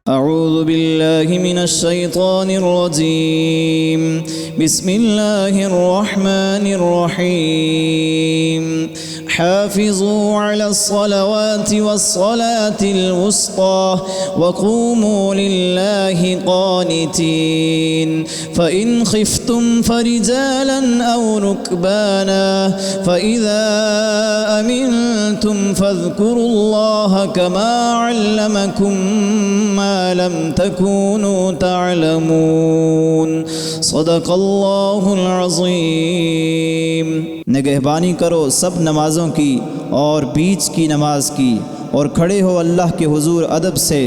اعوذ باللہ من الشیطان الرجیم بسم اللہ الرحمن الرحیم حافظوا على الصلوات والصلاة الوسطى وقوموا لله قانتين فإن خفتم فرجالا أو ركبانا فإذا أمنتم فاذكروا الله كما علمكم ما لم تكونوا تعلمون صدق اللہ العظیم۔ نگہبانی کرو سب نمازوں کی اور بیچ کی نماز کی، اور کھڑے ہو اللہ کے حضور ادب سے،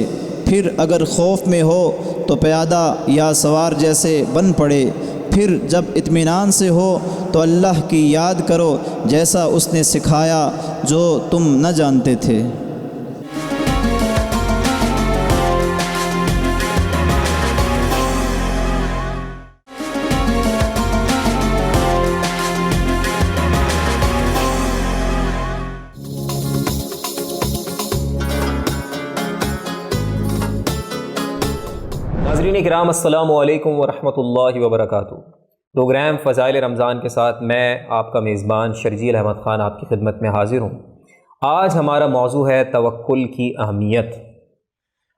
پھر اگر خوف میں ہو تو پیادہ یا سوار جیسے بن پڑے، پھر جب اطمینان سے ہو تو اللہ کی یاد کرو جیسا اس نے سکھایا جو تم نہ جانتے تھے۔ ناظرین کرام، السلام علیکم ورحمۃ اللہ وبرکاتہ۔ پروگرام فضائل رمضان کے ساتھ میں آپ کا میزبان شرجیل احمد خان آپ کی خدمت میں حاضر ہوں۔ آج ہمارا موضوع ہے توکل کی اہمیت۔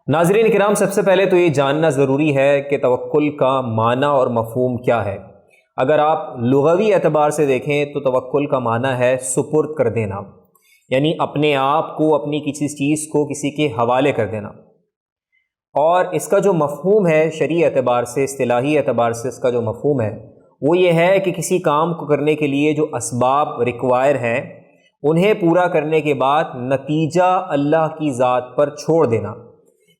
ناظرین کرام، سب سے پہلے تو یہ جاننا ضروری ہے کہ توکل کا معنی اور مفہوم کیا ہے۔ اگر آپ لغوی اعتبار سے دیکھیں تو توکل کا معنی ہے سپرد کر دینا، یعنی اپنے آپ کو، اپنی کسی چیز کو کسی کے حوالے کر دینا۔ اور اس کا جو مفہوم ہے شرعی اعتبار سے، اصطلاحی اعتبار سے اس کا جو مفہوم ہے وہ یہ ہے کہ کسی کام کو کرنے کے لیے جو اسباب ریکوائر ہیں انہیں پورا کرنے کے بعد نتیجہ اللہ کی ذات پر چھوڑ دینا،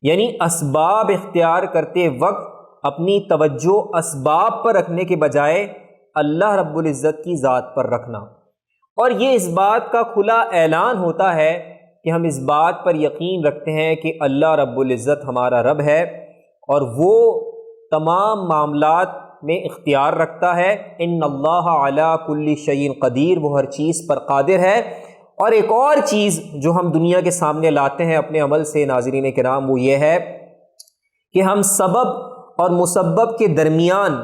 یعنی اسباب اختیار کرتے وقت اپنی توجہ اسباب پر رکھنے کے بجائے اللہ رب العزت کی ذات پر رکھنا۔ اور یہ اس بات کا کھلا اعلان ہوتا ہے کہ ہم اس بات پر یقین رکھتے ہیں کہ اللہ رب العزت ہمارا رب ہے اور وہ تمام معاملات میں اختیار رکھتا ہے۔ ان اللہ علی کل شیء قدیر، وہ ہر چیز پر قادر ہے۔ اور ایک اور چیز جو ہم دنیا کے سامنے لاتے ہیں اپنے عمل سے ناظرین کرام، وہ یہ ہے کہ ہم سبب اور مسبب کے درمیان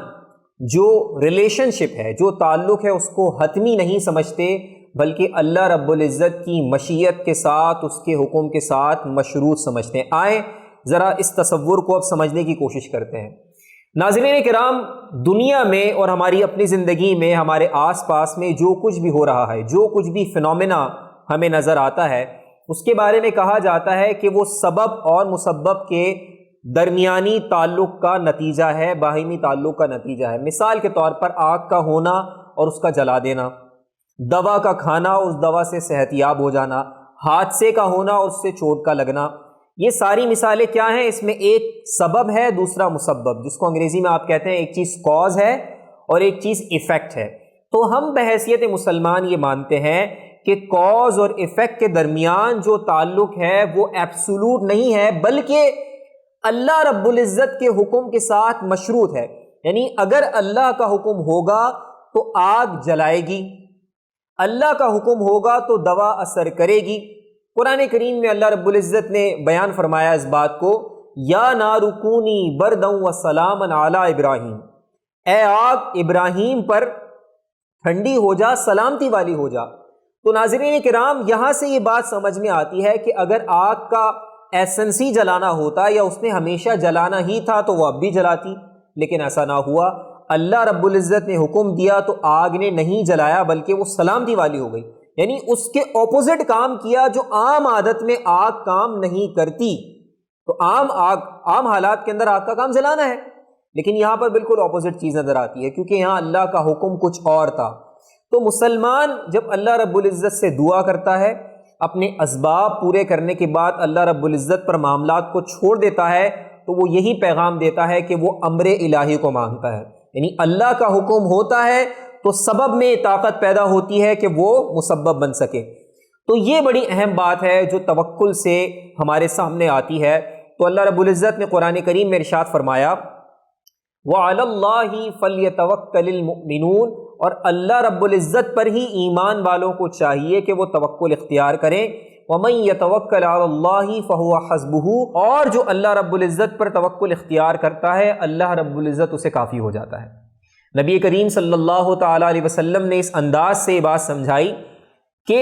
جو ریلیشن شپ ہے، جو تعلق ہے، اس کو حتمی نہیں سمجھتے، بلکہ اللہ رب العزت کی مشیت کے ساتھ، اس کے حکم کے ساتھ مشروط سمجھتے ہیں۔ آئیں ذرا اس تصور کو اب سمجھنے کی کوشش کرتے ہیں۔ ناظرین کرام، دنیا میں اور ہماری اپنی زندگی میں، ہمارے آس پاس میں جو کچھ بھی ہو رہا ہے، جو کچھ بھی فنومینا ہمیں نظر آتا ہے، اس کے بارے میں کہا جاتا ہے کہ وہ سبب اور مسبب کے درمیانی تعلق کا نتیجہ ہے، باہمی تعلق کا نتیجہ ہے۔ مثال کے طور پر آگ کا ہونا اور اس کا جلا دینا، دوا کا کھانا اور اس دوا سے صحت یاب ہو جانا، حادثے کا ہونا اور اس سے چوٹ کا لگنا، یہ ساری مثالیں کیا ہیں؟ اس میں ایک سبب ہے، دوسرا مسبب، جس کو انگریزی میں آپ کہتے ہیں ایک چیز کاز ہے اور ایک چیز ایفیکٹ ہے۔ تو ہم بحیثیت مسلمان یہ مانتے ہیں کہ کاز اور ایفیکٹ کے درمیان جو تعلق ہے وہ ایبسولوٹ نہیں ہے، بلکہ اللہ رب العزت کے حکم کے ساتھ مشروط ہے۔ یعنی اگر اللہ کا حکم ہوگا تو آگ جلائے گی، اللہ کا حکم ہوگا تو دوا اثر کرے گی۔ قرآن کریم میں اللہ رب العزت نے بیان فرمایا اس بات کو، یا نار کونی بردا وسلاما علی ابراہیم، اے آگ ابراہیم پر ٹھنڈی ہو جا، سلامتی والی ہو جا۔ تو ناظرین کرام، یہاں سے یہ بات سمجھ میں آتی ہے کہ اگر آگ کا ایسنس ہی جلانا ہوتا یا اس نے ہمیشہ جلانا ہی تھا تو وہ اب بھی جلاتی، لیکن ایسا نہ ہوا۔ اللہ رب العزت نے حکم دیا تو آگ نے نہیں جلایا، بلکہ وہ سلامتی والی ہو گئی، یعنی اس کے اپوزٹ کام کیا جو عام عادت میں آگ کام نہیں کرتی۔ تو عام حالات کے اندر آگ کا کام جلانا ہے، لیکن یہاں پر بالکل اپوزٹ چیز نظر آتی ہے، کیونکہ یہاں اللہ کا حکم کچھ اور تھا۔ تو مسلمان جب اللہ رب العزت سے دعا کرتا ہے، اپنے اسباب پورے کرنے کے بعد اللہ رب العزت پر معاملات کو چھوڑ دیتا ہے، تو وہ یہی پیغام دیتا ہے کہ وہ امر الہی کو مانگتا ہے، یعنی اللہ کا حکم ہوتا ہے تو سبب میں طاقت پیدا ہوتی ہے کہ وہ مسبب بن سکے۔ تو یہ بڑی اہم بات ہے جو توکل سے ہمارے سامنے آتی ہے۔ تو اللہ رب العزت نے قرآن کریم میں ارشاد فرمایا، وَعَلَى اللَّهِ فَلْيَتَوَكَّلِ الْمُؤْمِنُونَ، اور اللہ رب العزت پر ہی ایمان والوں کو چاہیے کہ وہ توکل اختیار کریں۔ وَمَن يَتَوَكَّلْ عَلَى اللَّهِ فَهُوَ حَسْبُهُ، اور جو اللہ رب العزت پر توکل اختیار کرتا ہے اللہ رب العزت اسے کافی ہو جاتا ہے۔ نبی کریم صلی اللہ تعالیٰ علیہ وسلم نے اس انداز سے یہ بات سمجھائی کہ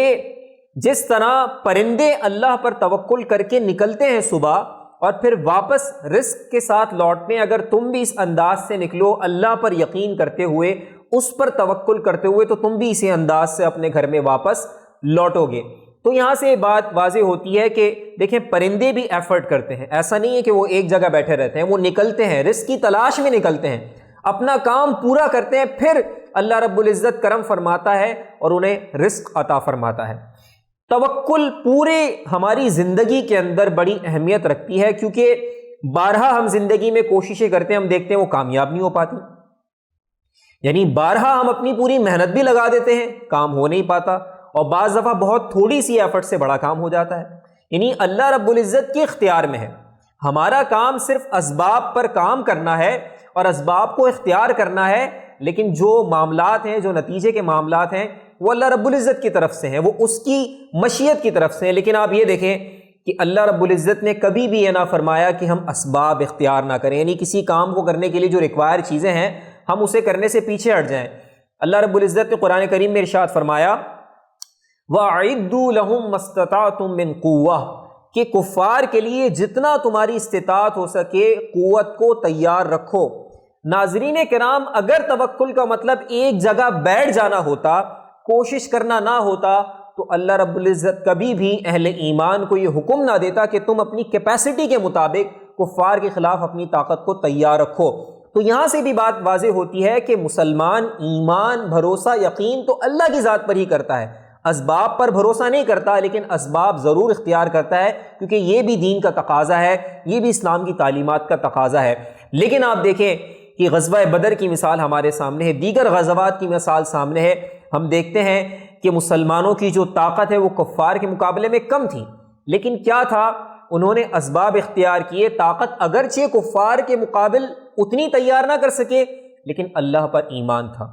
جس طرح پرندے اللہ پر توکل کر کے نکلتے ہیں صبح اور پھر واپس رزق کے ساتھ لوٹتے ہیں، اگر تم بھی اس انداز سے نکلو اللہ پر یقین کرتے ہوئے، اس پر توکل کرتے ہوئے، تو تم بھی اسی انداز سے اپنے گھر میں واپس لوٹو گے۔ تو یہاں سے یہ بات واضح ہوتی ہے کہ دیکھیں پرندے بھی ایفرٹ کرتے ہیں، ایسا نہیں ہے کہ وہ ایک جگہ بیٹھے رہتے ہیں، وہ نکلتے ہیں، رزق کی تلاش میں نکلتے ہیں، اپنا کام پورا کرتے ہیں، پھر اللہ رب العزت کرم فرماتا ہے اور انہیں رزق عطا فرماتا ہے۔ توکل پورے ہماری زندگی کے اندر بڑی اہمیت رکھتی ہے، کیونکہ بارہا ہم زندگی میں کوششیں کرتے ہیں، ہم دیکھتے ہیں وہ کامیاب نہیں ہو پاتی، یعنی بارہا ہم اپنی پوری محنت بھی لگا دیتے ہیں، کام ہو نہیں پاتا، اور بعض دفعہ بہت تھوڑی سی ایفرٹ سے بڑا کام ہو جاتا ہے۔ یعنی اللہ رب العزت کے اختیار میں ہے، ہمارا کام صرف اسباب پر کام کرنا ہے اور اسباب کو اختیار کرنا ہے، لیکن جو معاملات ہیں، جو نتیجے کے معاملات ہیں، وہ اللہ رب العزت کی طرف سے ہیں، وہ اس کی مشیت کی طرف سے ہیں۔ لیکن آپ یہ دیکھیں کہ اللہ رب العزت نے کبھی بھی یہ نہ فرمایا کہ ہم اسباب اختیار نہ کریں، یعنی کسی کام کو کرنے کے لیے جو ریکوائر چیزیں ہیں ہم اسے کرنے سے پیچھے ہٹ جائیں۔ اللہ رب العزت نے قرآن کریم میں ارشاد فرمایا وَأَعِدُّوا لَهُم مَّا اسْتَطَعْتُم مِّن قُوَّةٍ، کہ کفار کے لیے جتنا تمہاری استطاعت ہو سکے قوت کو تیار رکھو۔ ناظرین کرام، اگر توکل کا مطلب ایک جگہ بیٹھ جانا ہوتا، کوشش کرنا نہ ہوتا، تو اللہ رب العزت کبھی بھی اہل ایمان کو یہ حکم نہ دیتا کہ تم اپنی کیپیسٹی کے مطابق کفار کے خلاف اپنی طاقت کو تیار رکھو۔ تو یہاں سے بھی بات واضح ہوتی ہے کہ مسلمان ایمان، بھروسہ، یقین تو اللہ کی ذات پر ہی کرتا ہے، اسباب پر بھروسہ نہیں کرتا، لیکن اسباب ضرور اختیار کرتا ہے، کیونکہ یہ بھی دین کا تقاضا ہے، یہ بھی اسلام کی تعلیمات کا تقاضا ہے۔ لیکن آپ دیکھیں کہ غزوہ بدر کی مثال ہمارے سامنے ہے، دیگر غزوات کی مثال سامنے ہے، ہم دیکھتے ہیں کہ مسلمانوں کی جو طاقت ہے وہ کفار کے مقابلے میں کم تھی، لیکن کیا تھا، انہوں نے اسباب اختیار کیے، طاقت اگرچہ کفار کے مقابل اتنی تیار نہ کر سکے، لیکن اللہ پر ایمان تھا،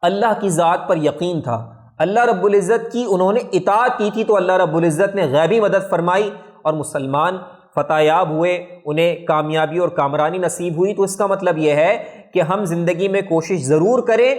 اللہ کی ذات پر یقین تھا، اللہ رب العزت کی انہوں نے اطاعت کی تھی، تو اللہ رب العزت نے غیبی مدد فرمائی اور مسلمان فتح یاب ہوئے، انہیں کامیابی اور کامرانی نصیب ہوئی۔ تو اس کا مطلب یہ ہے کہ ہم زندگی میں کوشش ضرور کریں،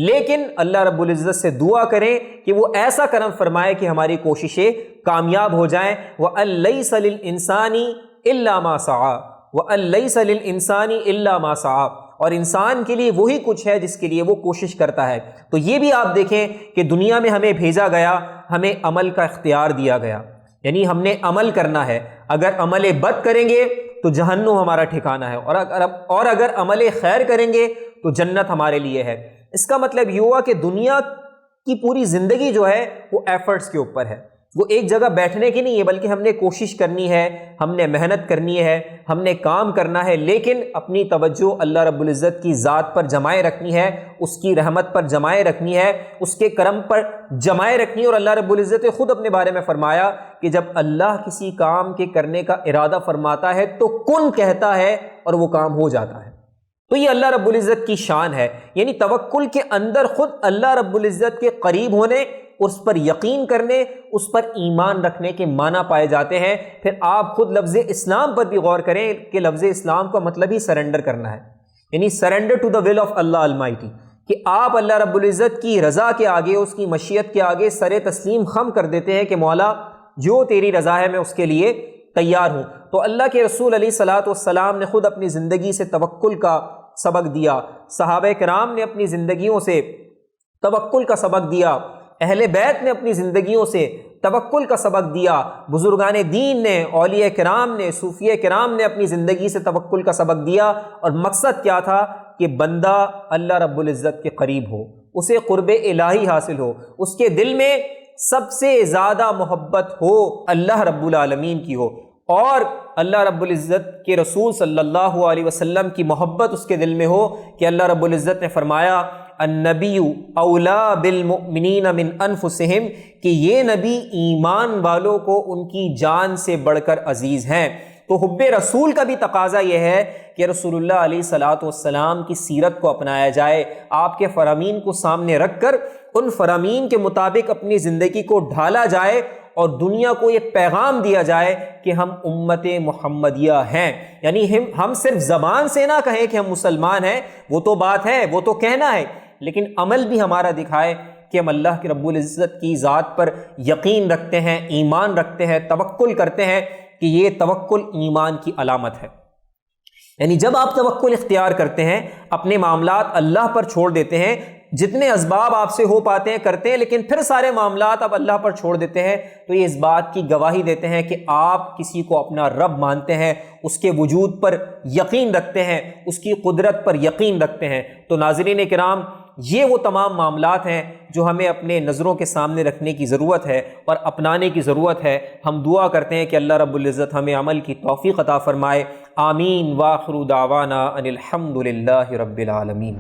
لیکن اللہ رب العزت سے دعا کریں کہ وہ ایسا کرم فرمائے کہ ہماری کوششیں کامیاب ہو جائیں۔ وَأَن لَيْسَ لِلْإِنسَانِ إِلَّا مَا سَعَىٰ وَأَن لَيْسَ لِلْإِنسَانِ إِلَّا مَا سَعَىٰ، اور انسان کے لیے وہی کچھ ہے جس کے لیے وہ کوشش کرتا ہے۔ تو یہ بھی آپ دیکھیں کہ دنیا میں ہمیں بھیجا گیا، ہمیں عمل کا اختیار دیا گیا، یعنی ہم نے عمل کرنا ہے، اگر عمل بد کریں گے تو جہنم ہمارا ٹھکانہ ہے، اور اگر عمل خیر کریں گے تو جنت ہمارے لیے ہے۔ اس کا مطلب یہ ہوا کہ دنیا کی پوری زندگی جو ہے وہ ایفرٹس کے اوپر ہے، وہ ایک جگہ بیٹھنے کی نہیں ہے، بلکہ ہم نے کوشش کرنی ہے، ہم نے محنت کرنی ہے، ہم نے کام کرنا ہے، لیکن اپنی توجہ اللہ رب العزت کی ذات پر جمائے رکھنی ہے، اس کی رحمت پر جمائے رکھنی ہے، اس کے کرم پر جمائے رکھنی ہے۔ اور اللہ رب العزت نے خود اپنے بارے میں فرمایا کہ جب اللہ کسی کام کے کرنے کا ارادہ فرماتا ہے تو کن کہتا ہے اور وہ کام ہو جاتا ہے۔ تو یہ اللہ رب العزت کی شان ہے، یعنی توکل کے اندر خود اللہ رب العزت کے قریب ہونے، اس پر یقین کرنے، اس پر ایمان رکھنے کے معنی پائے جاتے ہیں۔ پھر آپ خود لفظ اسلام پر بھی غور کریں کہ لفظ اسلام کا مطلب ہی سرنڈر کرنا ہے، یعنی surrender to the will of Allah almighty, کہ آپ اللہ رب العزت کی رضا کے آگے، اس کی مشیت کے آگے سر تسلیم خم کر دیتے ہیں کہ مولا جو تیری رضا ہے میں اس کے لیے تیار ہوں۔ تو اللہ کے رسول علیہ الصلاۃ والسلام نے خود اپنی زندگی سے توکل کا سبق دیا، صحابہ کرام نے اپنی زندگیوں سے توکل کا سبق دیا، اہل بیت نے اپنی زندگیوں سے توکل کا سبق دیا، بزرگان دین نے، اولیاء کرام نے، صوفیاء کرام نے اپنی زندگی سے توکل کا سبق دیا۔ اور مقصد کیا تھا کہ بندہ اللہ رب العزت کے قریب ہو، اسے قرب الہی حاصل ہو، اس کے دل میں سب سے زیادہ محبت ہو اللہ رب العالمین کی ہو، اور اللہ رب العزت کے رسول صلی اللہ علیہ وسلم کی محبت اس کے دل میں ہو کہ اللہ رب العزت نے فرمایا النبی اولا بالمؤمنین من انفسہم، کہ یہ نبی ایمان والوں کو ان کی جان سے بڑھ کر عزیز ہیں۔ تو حب رسول کا بھی تقاضا یہ ہے کہ رسول اللہ علیہ الصلاۃ والسلام کی سیرت کو اپنایا جائے، آپ کے فرامین کو سامنے رکھ کر ان فرامین کے مطابق اپنی زندگی کو ڈھالا جائے، اور دنیا کو یہ پیغام دیا جائے کہ ہم امت محمدیہ ہیں. یعنی ہم صرف زبان سے نہ کہیں کہ ہم مسلمان ہیں، وہ تو بات ہے، وہ تو کہنا ہے، لیکن عمل بھی ہمارا دکھائے کہ ہم اللہ کے رب العزت کی ذات پر یقین رکھتے ہیں، ایمان رکھتے ہیں، توکل کرتے ہیں کہ یہ توکل ایمان کی علامت ہے. یعنی جب آپ توکل اختیار کرتے ہیں، اپنے معاملات اللہ پر چھوڑ دیتے ہیں، جتنے اسباب آپ سے ہو پاتے ہیں کرتے ہیں، لیکن پھر سارے معاملات آپ اللہ پر چھوڑ دیتے ہیں، تو یہ اس بات کی گواہی دیتے ہیں کہ آپ کسی کو اپنا رب مانتے ہیں، اس کے وجود پر یقین رکھتے ہیں، اس کی قدرت پر یقین رکھتے ہیں. تو ناظرین کرام، یہ وہ تمام معاملات ہیں جو ہمیں اپنے نظروں کے سامنے رکھنے کی ضرورت ہے اور اپنانے کی ضرورت ہے. ہم دعا کرتے ہیں کہ اللہ رب العزت ہمیں عمل کی توفیق عطا فرمائے. آمین. وآخر دعوانا ان الحمد للہ رب العالمین.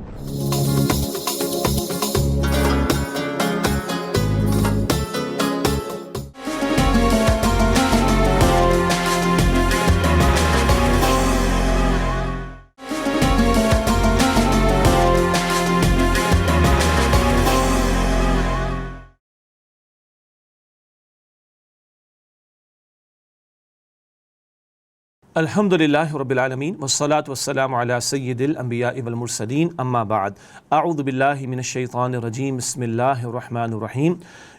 الحمدللہ رب العالمین والصلاة والسلام علی سید الانبیاء والمرسلین اما بعد اعوذ باللہ من الشیطان الرجیم بسم اللہ الرحمن الرحیم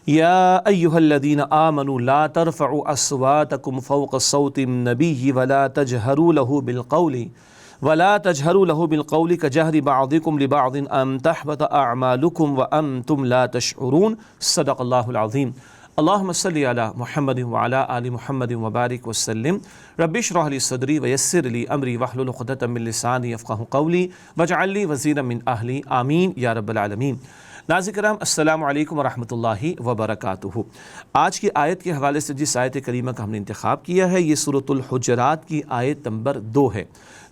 یا ایہا الذین آمنوا لا ترفعوا اصواتکم فوق صوت النبی ولا تجہروا له بالقول كجهر بعضكم لبعض ان تحبط اعمالكم وانتم لا تشعرون. صدق اللہ العظیم. اللہم صلی علی محمد وعلی آل محمد وبارک وسلم. رب اشرح لی صدری ویسر لی امری واحلل عقدۃ من لسانی یفقہوا قولی واجعل لی وزیرا من اہلی. آمین یا رب العالمین. ناظرین کرام، السلام علیکم ورحمۃ اللہ وبرکاتہ. آج کی آیت کے حوالے سے جس آیت کریمہ کا ہم نے انتخاب کیا ہے، یہ سورۃ الحجرات کی آیت نمبر 2 ہے.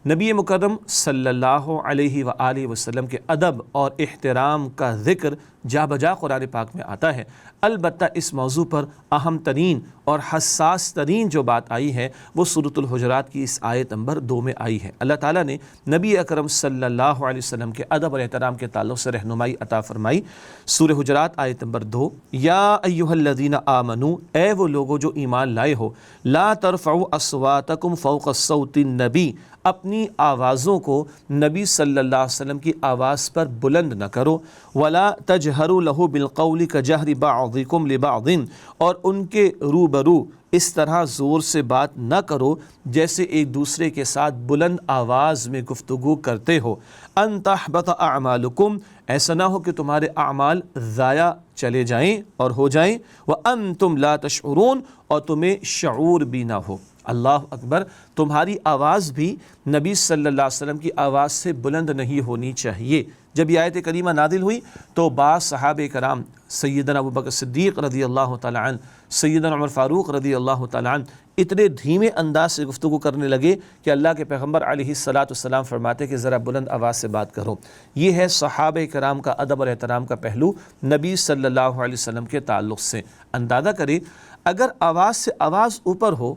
نبی مکرم صلی اللہ علیہ وآلہ وسلم کے ادب اور احترام کا ذکر جا بجا قرآن پاک میں آتا ہے. البتہ اس موضوع پر اہم ترین اور حساس ترین جو بات آئی ہے وہ سورۃ الحجرات کی اس آیت نمبر 2 میں آئی ہے. اللہ تعالیٰ نے نبی اکرم صلی اللہ علیہ وسلم کے ادب اور احترام کے تعلق سے رہنمائی عطا فرمائی. سورہ حجرات آیت نمبر 2، یا ایھا الذین آمنوا، اے وہ لوگو جو ایمان لائے ہو، لا ترفعوا اصواتکم فوق صوت النبی، اپنی آوازوں کو نبی صلی اللہ علیہ وسلم کی آواز پر بلند نہ کرو، ولا تجہروا لہ بالقول کجہر بعضکم لبعض، اور ان کے روبرو اس طرح زور سے بات نہ کرو جیسے ایک دوسرے کے ساتھ بلند آواز میں گفتگو کرتے ہو. ان تحبط اعمالکم، ایسا نہ ہو کہ تمہارے اعمال ضائع چلے جائیں اور ہو جائیں. وانتم لا تشعرون، اور تمہیں شعور بھی نہ ہو. اللہ اکبر. تمہاری آواز بھی نبی صلی اللہ علیہ وسلم کی آواز سے بلند نہیں ہونی چاہیے. جب یہ آیت کریمہ نازل ہوئی تو بعض صحابہ کرام، سیدنا ابوبکر صدیق رضی اللہ تعالیٰ عنہ، سیدنا عمر فاروق رضی اللہ تعالیٰ عنہ، اتنے دھیمے انداز سے گفتگو کرنے لگے کہ اللہ کے پیغمبر علیہ السلام فرماتے کہ ذرا بلند آواز سے بات کرو. یہ ہے صحابہ کرام کا ادب اور احترام کا پہلو نبی صلی اللہ علیہ وسلم کے تعلق سے. اندازہ کریں اگر آواز سے آواز اوپر ہو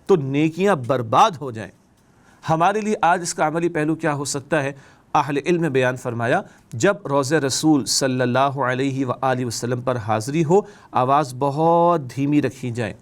تو نیکیاں برباد ہو جائیں. ہمارے لیے آج اس کا عملی پہلو کیا ہو سکتا ہے؟ اہل علم نے بیان فرمایا، جب روضہ رسول صلی اللہ علیہ وآلہ وسلم پر حاضری ہو، آواز بہت دھیمی رکھی جائے.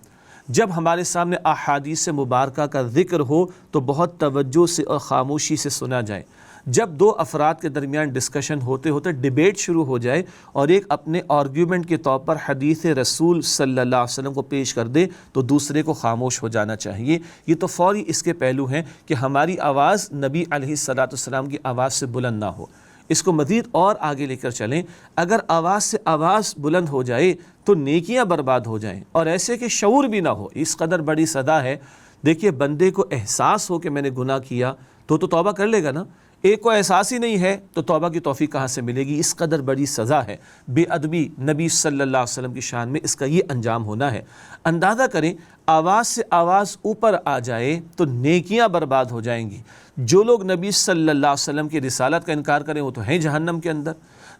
جب ہمارے سامنے احادیث مبارکہ کا ذکر ہو تو بہت توجہ سے اور خاموشی سے سنا جائے. جب دو افراد کے درمیان ڈسکشن ہوتے ہوتے ڈیبیٹ شروع ہو جائے اور ایک اپنے آرگیومنٹ کے طور پر حدیث رسول صلی اللہ علیہ وسلم کو پیش کر دے تو دوسرے کو خاموش ہو جانا چاہیے. یہ تو فوری اس کے پہلو ہیں کہ ہماری آواز نبی علیہ السلام کی آواز سے بلند نہ ہو. اس کو مزید اور آگے لے کر چلیں. اگر آواز سے آواز بلند ہو جائے تو نیکیاں برباد ہو جائیں، اور ایسے کہ شعور بھی نہ ہو. اس قدر بڑی سزا ہے. دیکھیے، بندے کو احساس ہو کہ میں نے گناہ کیا تو توبہ کر لے گا نا. ایک کو احساس ہی نہیں ہے تو توبہ کی توفیق کہاں سے ملے گی؟ اس قدر بڑی سزا ہے. بے ادبی نبی صلی اللہ علیہ وسلم کی شان میں اس کا یہ انجام ہونا ہے. اندازہ کریں آواز سے آواز اوپر آ جائے تو نیکیاں برباد ہو جائیں گی. جو لوگ نبی صلی اللہ علیہ وسلم کی رسالت کا انکار کریں وہ تو ہیں جہنم کے اندر.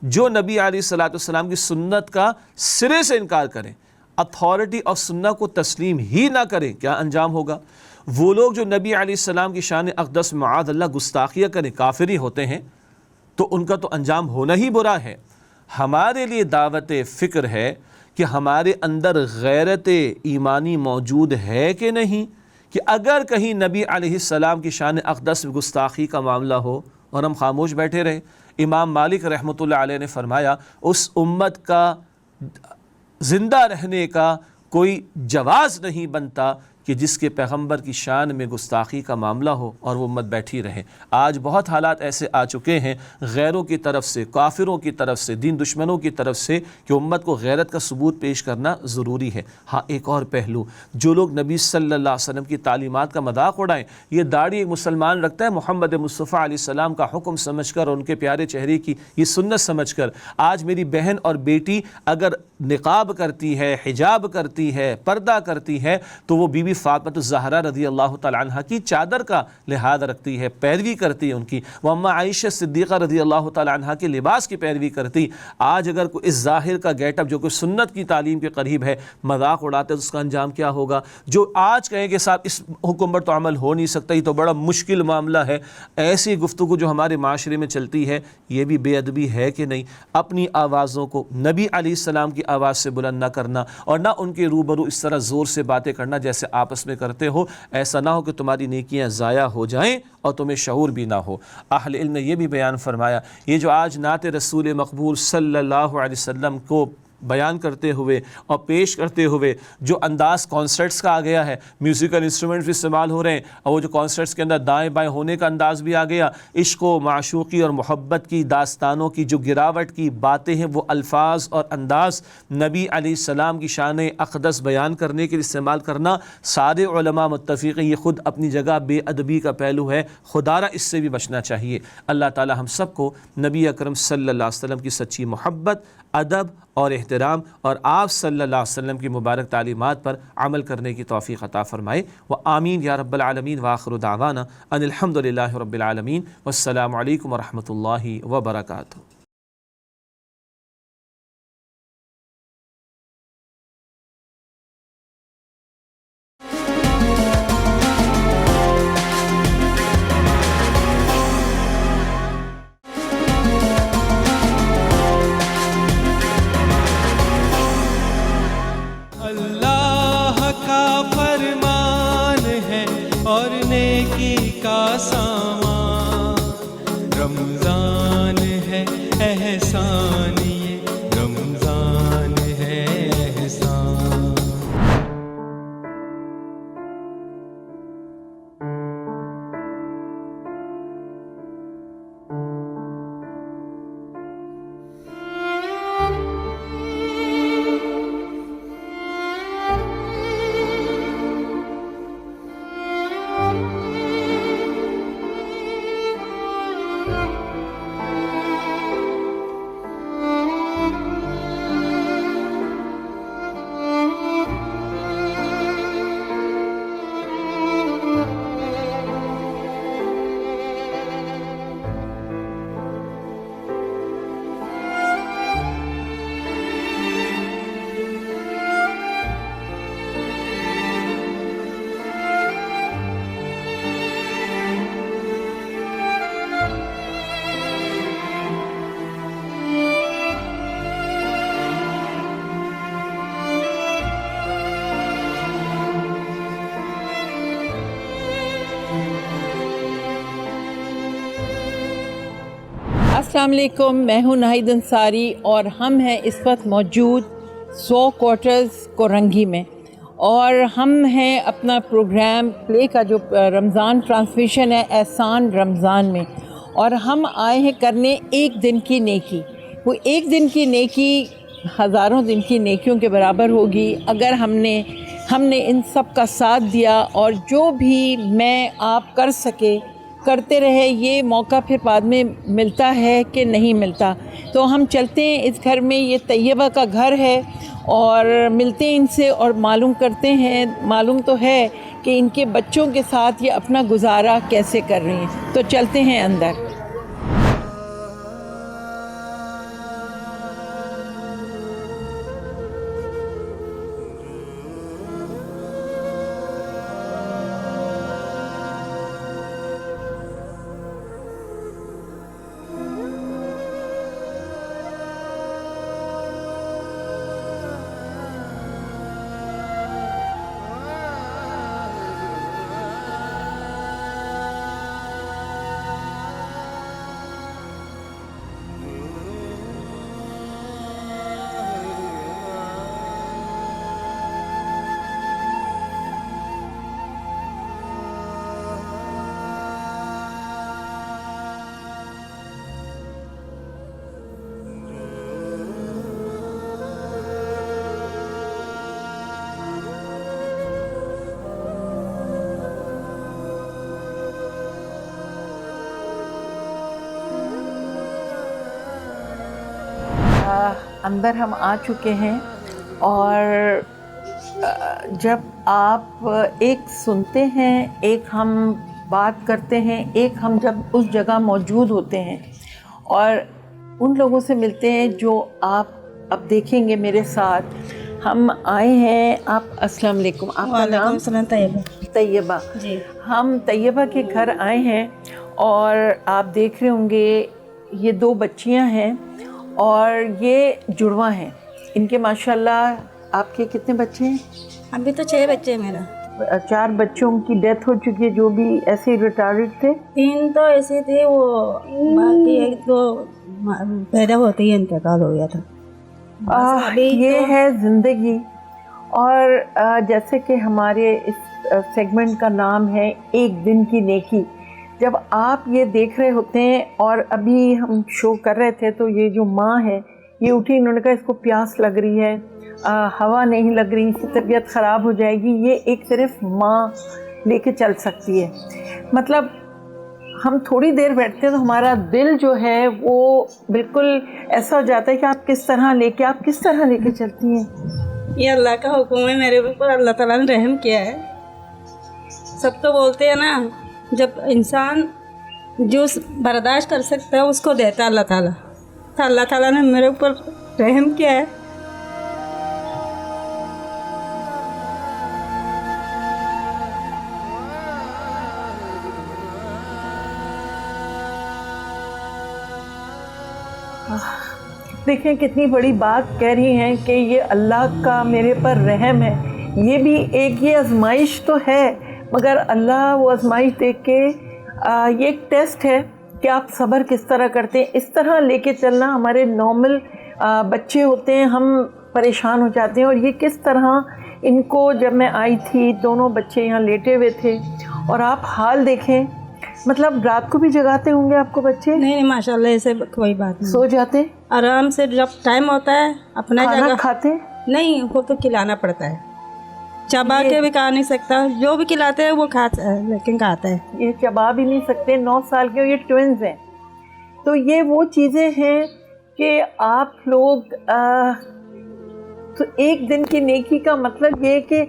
جو نبی علیہ السلام کی سنت کا سرے سے انکار کریں، اتھارٹی اور سنت کو تسلیم ہی نہ کریں، کیا انجام ہوگا؟ وہ لوگ جو نبی علیہ السلام کی شان اقدس معاذ اللہ گستاخیہ کریں، کافری ہوتے ہیں، تو ان کا تو انجام ہونا ہی برا ہے. ہمارے لیے دعوت فکر ہے کہ ہمارے اندر غیرت ایمانی موجود ہے کہ نہیں، کہ اگر کہیں نبی علیہ السلام کی شان اقدس میں گستاخی کا معاملہ ہو اور ہم خاموش بیٹھے رہیں۔ امام مالک رحمۃ اللہ علیہ نے فرمایا اس امت کا زندہ رہنے کا کوئی جواز نہیں بنتا کہ جس کے پیغمبر کی شان میں گستاخی کا معاملہ ہو اور وہ امت بیٹھی رہے۔ آج بہت حالات ایسے آ چکے ہیں غیروں کی طرف سے، کافروں کی طرف سے، دین دشمنوں کی طرف سے، کہ امت کو غیرت کا ثبوت پیش کرنا ضروری ہے۔ ہاں ایک اور پہلو، جو لوگ نبی صلی اللہ علیہ وسلم کی تعلیمات کا مذاق اڑائیں، یہ داڑھی ایک مسلمان رکھتا ہے محمد مصطفیٰ علیہ السلام کا حکم سمجھ کر اور ان کے پیارے چہرے کی یہ سنت سمجھ کر، آج میری بہن اور بیٹی اگر نقاب کرتی ہے، حجاب کرتی ہے، پردہ کرتی ہے، تو وہ بی بی فاطمہ الزہرا رضی اللہ تعالیٰ عنہ کی چادر کا لحاظ رکھتی ہے، پیروی کرتی ہے ان کی، وہ اماں عائشہ صدیقہ رضی اللہ تعالیٰ عنہ کے لباس کی پیروی کرتی۔ آج اگر کوئی اس ظاہر کا گیٹ اپ جو کہ سنت کی تعلیم کے قریب ہے مذاق اڑاتے تو اس کا انجام کیا ہوگا؟ جو آج کہیں کہ صاحب اس حکم پر تو عمل ہو نہیں سکتا، یہ تو بڑا مشکل معاملہ ہے، ایسی گفتگو جو ہمارے معاشرے میں چلتی ہے یہ بھی بے ادبی ہے کہ نہیں؟ اپنی آوازوں کو نبی علیہ السلام کی آواز سے بلند نہ کرنا اور نہ ان کے روبرو اس طرح زور سے باتیں کرنا جیسے آپس میں کرتے ہو، ایسا نہ ہو کہ تمہاری نیکیاں ضائع ہو جائیں اور تمہیں شعور بھی نہ ہو۔ اہل علم نے یہ بھی بیان فرمایا، یہ جو آج نعت رسول مقبول صلی اللہ علیہ وسلم کو بیان کرتے ہوئے اور پیش کرتے ہوئے جو انداز کانسرٹس کا آ گیا ہے، میوزیکل انسٹرومنٹس بھی استعمال ہو رہے ہیں، اور وہ جو کانسرٹس کے اندر دائیں بائیں ہونے کا انداز بھی آ گیا، عشق و معشوقی اور محبت کی داستانوں کی جو گراوٹ کی باتیں ہیں وہ الفاظ اور انداز نبی علیہ السلام کی شان اقدس بیان کرنے کے لیے استعمال کرنا، سارے علماء متفق ہیں یہ خود اپنی جگہ بے ادبی کا پہلو ہے، خدا را اس سے بھی بچنا چاہیے۔ اللہ تعالی ہم سب کو نبی اکرم صلی اللہ علیہ وسلم کی سچی محبت، ادب اور احترام اور آپ صلی اللہ علیہ وسلم کی مبارک تعلیمات پر عمل کرنے کی توفیق عطا فرمائے، وآمین یا رب العالمین، وآخر دعوانا ان الحمد للہ رب العالمین، والسلام علیکم ورحمۃ اللہ وبرکاتہ۔ اللہ کا فرمان ہے اور نیکی کا سامان، رمضان ہے احسان، یہ رمضان ہے احسان۔ السلام علیکم، میں ہوں ناہید انصاری اور ہم ہیں اس وقت موجود 100 کوارٹرز کورنگی میں، اور ہم ہیں اپنا پروگرام پلے کا جو رمضان ٹرانسمیشن ہے احسان رمضان میں، اور ہم آئے ہیں کرنے ایک دن کی نیکی۔ وہ ایک دن کی نیکی ہزاروں دن کی نیکیوں کے برابر ہوگی اگر ہم نے ان سب کا ساتھ دیا، اور جو بھی میں آپ کر سکے کرتے رہے۔ یہ موقع پھر بعد میں ملتا ہے کہ نہیں ملتا، تو ہم چلتے ہیں اس گھر میں، یہ طیبہ کا گھر ہے، اور ملتے ہیں ان سے اور معلوم کرتے ہیں، معلوم تو ہے کہ ان کے بچوں کے ساتھ یہ اپنا گزارا کیسے کر رہی ہیں۔ تو چلتے ہیں اندر۔ اندر ہم آ چکے ہیں، اور جب آپ ایک سنتے ہیں، ایک ہم بات کرتے ہیں، ایک ہم جب اس جگہ موجود ہوتے ہیں اور ان لوگوں سے ملتے ہیں جو آپ اب دیکھیں گے میرے ساتھ. ہم آئے ہیں. آپ السلام علیکم، آپ کا نام؟ السلام. طیبہ. طیبہ. جی. ہم طیبہ کے گھر آئے ہیں اور آپ دیکھ رہے ہوں گے یہ 2 بچیاں ہیں اور یہ جڑواں ہیں. ان کے ماشاءاللہ آپ کے کتنے بچے ہیں؟ ابھی تو 6 بچے ہیں میرا. 4 بچوں کی ڈیتھ ہو چکی ہے، جو بھی ایسے ریٹارڈ تھے. 3 تو ایسے تھے، وہ باقی ایک تو پیدا ہوتے ہی انتقال ہو گیا تھا. یہ ہے زندگی. اور جیسے کہ ہمارے اس سیگمنٹ کا نام ہے ایک دن کی نیکی. جب آپ یہ دیکھ رہے ہوتے ہیں، اور ابھی ہم شو کر رہے تھے تو یہ جو ماں ہے یہ اٹھی، انہوں نے کہا اس کو پیاس لگ رہی ہے، ہوا نہیں لگ رہی، اس کی طبیعت خراب ہو جائے گی. یہ ایک صرف ماں لے کے چل سکتی ہے. مطلب ہم تھوڑی دیر بیٹھتے ہیں تو ہمارا دل جو ہے وہ بالکل ایسا ہو جاتا ہے کہ آپ کس طرح لے کے چلتی ہیں. یہ اللہ کا حکم ہے میرے اوپر، اللہ تعالیٰ نے رحم کیا ہے. سب تو بولتے ہیں نا، جب انسان جو برداشت کر سکتا ہے اس کو دیتا ہے اللہ تعالیٰ. تو اللہ تعالیٰ نے میرے اوپر رحم کیا ہے. دیکھیں کتنی بڑی بات کہہ رہی ہیں کہ یہ اللہ کا میرے پر رحم ہے. یہ بھی ایک یہ آزمائش تو ہے، مگر اللہ وہ آزمائش دیکھ کے یہ ایک ٹیسٹ ہے کہ آپ صبر کس طرح کرتے ہیں. اس طرح لے کے چلنا. ہمارے نارمل بچے ہوتے ہیں، ہم پریشان ہو جاتے ہیں. اور یہ کس طرح ان کو، جب میں آئی تھی دونوں بچے یہاں لیٹے ہوئے تھے، اور آپ حال دیکھیں. مطلب رات کو بھی جگاتے ہوں گے آپ کو بچے؟ نہیں ماشاءاللہ ایسے کوئی بات نہیں. سو جاتے آرام سے، جب ٹائم ہوتا ہے اپنا کھانا جگہ. کھاتے نہیں، وہ تو کھلانا پڑتا ہے. چبا کے بھی کھا نہیں سکتا، جو بھی کھلاتے ہیں وہ کھاتا ہے، لیکن کھاتا ہے. یہ چبا بھی نہیں سکتے. 9 سال کے، یہ ٹوینز ہیں. تو یہ وہ چیزیں ہیں کہ آپ لوگ تو ایک دن کی نیکی کا مطلب یہ کہ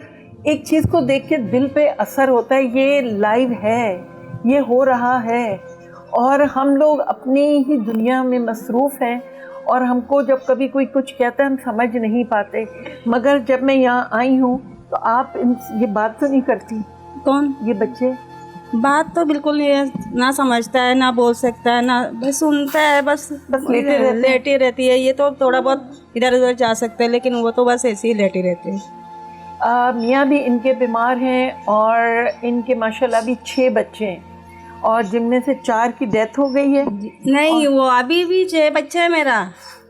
ایک چیز کو دیکھ کے دل پہ اثر ہوتا ہے. یہ لائیو ہے، یہ ہو رہا ہے، اور ہم لوگ اپنی ہی دنیا میں مصروف ہیں. اور ہم کو جب کبھی کوئی کچھ کہتا ہے ہم سمجھ نہیں پاتے. مگر جب میں یہاں آئی ہوں تو آپ یہ بات تو نہیں کرتی؟ کون؟ یہ بچے بات تو بالکل یہ نہ سمجھتا ہے، نہ بول سکتا ہے، نہ بس سنتا ہے. بس لیٹی رہتی ہے. یہ تو تھوڑا بہت ادھر ادھر جا سکتے ہیں، لیکن وہ تو بس ایسے ہی لیٹی رہتے ہیں. میاں بھی ان کے بیمار ہیں، اور ان کے ماشاءاللہ بھی 6 بچے ہیں، اور جن میں سے 4 کی ڈیتھ ہو گئی ہے. نہیں، وہ ابھی بھی 6 بچے ہیں میرا.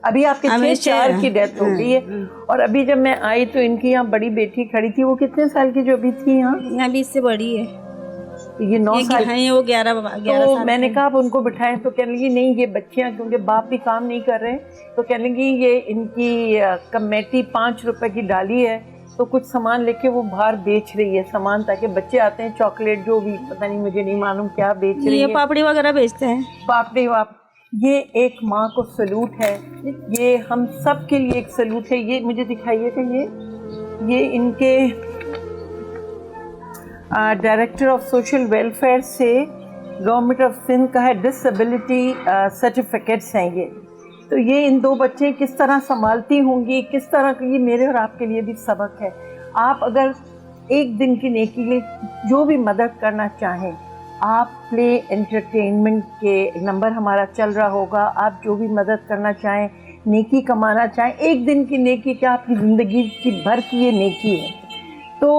ابھی آپ کے 4 کی ڈیتھ ہو گئی ہے. اور ابھی جب میں آئی تو ان کی یہاں بڑی بیٹی کھڑی تھی. وہ کتنے سال کی جو ابھی تھی یہاں؟ ابھی اس سے بڑی ہے. یہ 9 سال ہیں، وہ 11 تو میں نے کہا آپ ان کو بٹھائیں، تو کہنے لگی نہیں یہ بچیاں، کیونکہ باپ بھی کام نہیں کر رہے، تو کہنے لگی یہ ان کی کمیٹی 5 روپے کی ڈالی ہے، تو کچھ سامان لے کے وہ باہر بیچ رہی ہے سامان، تاکہ بچے آتے ہیں چاکلیٹ جو بھی پتہ نہیں، مجھے نہیں معلوم کیا بیچ رہی ہے. یہ پاپڑی وغیرہ بیچتے ہیں. پاپڑی. یہ ایک ماں کو سلوٹ ہے. یہ ہم سب کے لیے ایک سلوٹ ہے. یہ مجھے دکھائیے کہ یہ ان کے ڈائریکٹر آف سوشل ویلفیئر سے گورنمنٹ آف سندھ کا ہے، ڈسیبلٹی سرٹیفکیٹس ہیں یہ. تو یہ ان 2 بچے کس طرح سنبھالتی ہوں گی، کس طرح کی، یہ میرے اور آپ کے لیے بھی سبق ہے. آپ اگر ایک دن کی نیکی لیے جو بھی مدد کرنا چاہیں، آپ پلے انٹرٹینمنٹ کے نمبر ہمارا چل رہا ہوگا. آپ جو بھی مدد کرنا چاہیں، نیکی کمانا چاہیں، ایک دن کی نیکی کیا آپ کی زندگی کی بھر کی یہ نیکی ہے. تو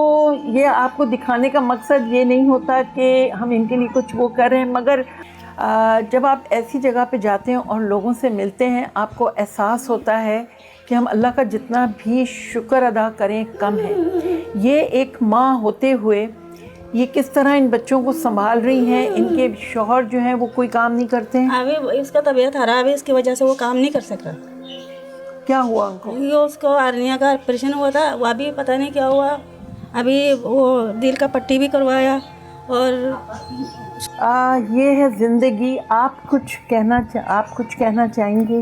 یہ آپ کو دکھانے کا مقصد یہ نہیں ہوتا کہ ہم ان کے لیے کچھ وہ کر رہے ہیں، مگر جب آپ ایسی جگہ پہ جاتے ہیں اور لوگوں سے ملتے ہیں، آپ کو احساس ہوتا ہے کہ ہم اللہ کا جتنا بھی شکر ادا کریں کم ہے. یہ ایک ماں ہوتے ہوئے یہ کس طرح ان بچوں کو سنبھال رہی ہیں. ان کے شوہر جو ہیں وہ کوئی کام نہیں کرتے ہیں. ابھی اس کا طبیعت خراب ہے، اس کی وجہ سے وہ کام نہیں کر سکتا. کیا ہوا ان کو؟ یہ اس کو ہرنیا کا آپریشن ہوا تھا، وہ ابھی پتہ نہیں کیا ہوا. ابھی وہ دل کا پٹی بھی کروایا. اور یہ ہے زندگی. آپ کچھ کہنا چاہیں گے؟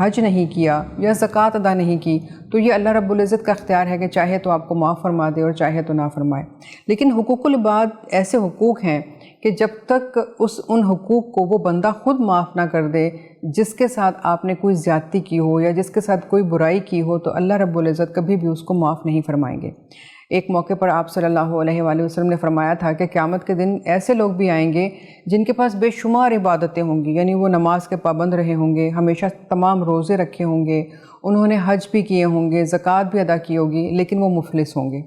حج نہیں کیا یا زکوٰۃ ادا نہیں کی تو یہ اللہ رب العزت کا اختیار ہے کہ چاہے تو آپ کو معاف فرما دے اور چاہے تو نہ فرمائے۔ لیکن حقوق العباد ایسے حقوق ہیں کہ جب تک ان حقوق کو وہ بندہ خود معاف نہ کر دے جس کے ساتھ آپ نے کوئی زیادتی کی ہو یا جس کے ساتھ کوئی برائی کی ہو، تو اللہ رب العزت کبھی بھی اس کو معاف نہیں فرمائیں گے۔ ایک موقع پر آپ صلی اللہ علیہ وآلہ وسلم نے فرمایا تھا کہ قیامت کے دن ایسے لوگ بھی آئیں گے جن کے پاس بے شمار عبادتیں ہوں گی، یعنی وہ نماز کے پابند رہے ہوں گے، ہمیشہ تمام روزے رکھے ہوں گے، انہوں نے حج بھی کیے ہوں گے، زکوٰۃ بھی ادا کی ہوگی، لیکن وہ مفلس ہوں گے۔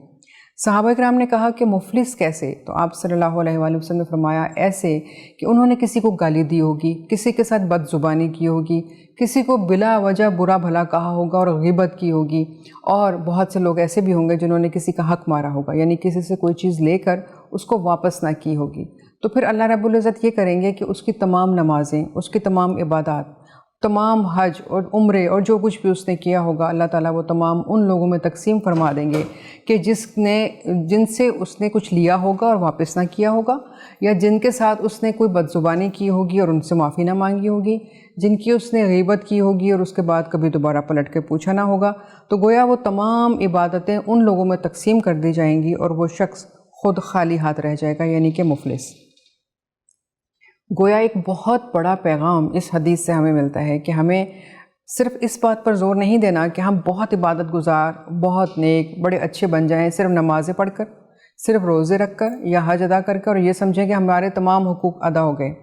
صحابہ کرام نے کہا کہ مفلس کیسے؟ تو آپ صلی اللہ علیہ وآلہ وسلم نے فرمایا ایسے کہ انہوں نے کسی کو گالی دی ہوگی، کسی کے ساتھ بد زبانی کی ہوگی، کسی کو بلا وجہ برا بھلا کہا ہوگا اور غیبت کی ہوگی، اور بہت سے لوگ ایسے بھی ہوں گے جنہوں نے کسی کا حق مارا ہوگا، یعنی کسی سے کوئی چیز لے کر اس کو واپس نہ کی ہوگی۔ تو پھر اللہ رب العزت یہ کریں گے کہ اس کی تمام نمازیں، اس کی تمام عبادات، تمام حج اور عمرے اور جو کچھ بھی اس نے کیا ہوگا، اللہ تعالیٰ وہ تمام ان لوگوں میں تقسیم فرما دیں گے کہ جن سے اس نے کچھ لیا ہوگا اور واپس نہ کیا ہوگا، یا جن کے ساتھ اس نے کوئی بدزبانی کی ہوگی اور ان سے معافی نہ مانگی ہوگی، جن کی اس نے غیبت کی ہوگی اور اس کے بعد کبھی دوبارہ پلٹ کے پوچھا نہ ہوگا۔ تو گویا وہ تمام عبادتیں ان لوگوں میں تقسیم کر دی جائیں گی اور وہ شخص خود خالی ہاتھ رہ جائے گا، یعنی کہ مفلس۔ گویا ایک بہت بڑا پیغام اس حدیث سے ہمیں ملتا ہے کہ ہمیں صرف اس بات پر زور نہیں دینا کہ ہم بہت عبادت گزار، بہت نیک، بڑے اچھے بن جائیں صرف نمازیں پڑھ کر، صرف روزے رکھ کر یا حج ادا کر اور یہ سمجھیں کہ ہمارے تمام حقوق ادا ہو گئے۔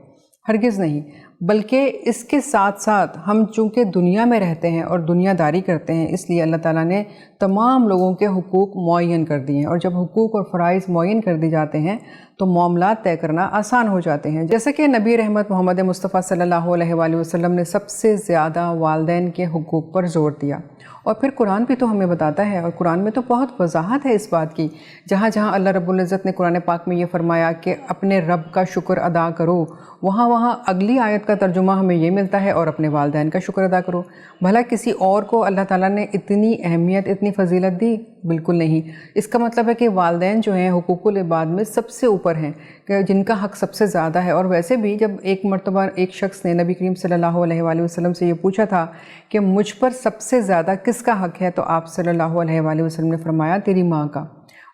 ہرگز نہیں، بلکہ اس کے ساتھ ساتھ ہم چونکہ دنیا میں رہتے ہیں اور دنیا داری کرتے ہیں، اس لیے اللہ تعالیٰ نے تمام لوگوں کے حقوق معین کر دیے ہیں، اور جب حقوق اور فرائض معین کر دی جاتے ہیں تو معاملات طے کرنا آسان ہو جاتے ہیں۔ جیسا کہ نبی رحمت محمد مصطفیٰ صلی اللہ علیہ وآلہ وسلم نے سب سے زیادہ والدین کے حقوق پر زور دیا، اور پھر قرآن بھی تو ہمیں بتاتا ہے، اور قرآن میں تو بہت وضاحت ہے اس بات کی، جہاں جہاں اللہ رب العزت نے قرآن پاک میں یہ فرمایا کہ اپنے رب کا شکر ادا کرو، وہاں اگلی آیت کا ترجمہ ہمیں یہ ملتا ہے اور اپنے والدین کا شکر ادا کرو۔ بھلا کسی اور کو اللہ تعالیٰ نے اتنی اہمیت، اتنی فضیلت دی؟ بالکل نہیں۔ اس کا مطلب ہے کہ والدین جو ہیں حقوق العباد میں سب سے اوپر ہیں، کہ جن کا حق سب سے زیادہ ہے۔ اور ویسے بھی جب ایک مرتبہ ایک شخص نے نبی کریم صلی اللہ علیہ وآلہ وسلم سے یہ پوچھا تھا کہ مجھ پر سب سے زیادہ کس کا حق ہے، تو آپ صلی اللہ علیہ وآلہ وسلم نے فرمایا تیری ماں کا۔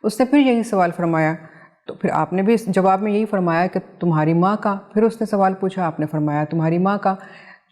اس نے پھر یہی سوال فرمایا، تو پھر آپ نے بھی جواب میں یہی فرمایا کہ تمہاری ماں کا۔ پھر اس نے سوال پوچھا، آپ نے فرمایا تمہاری ماں کا۔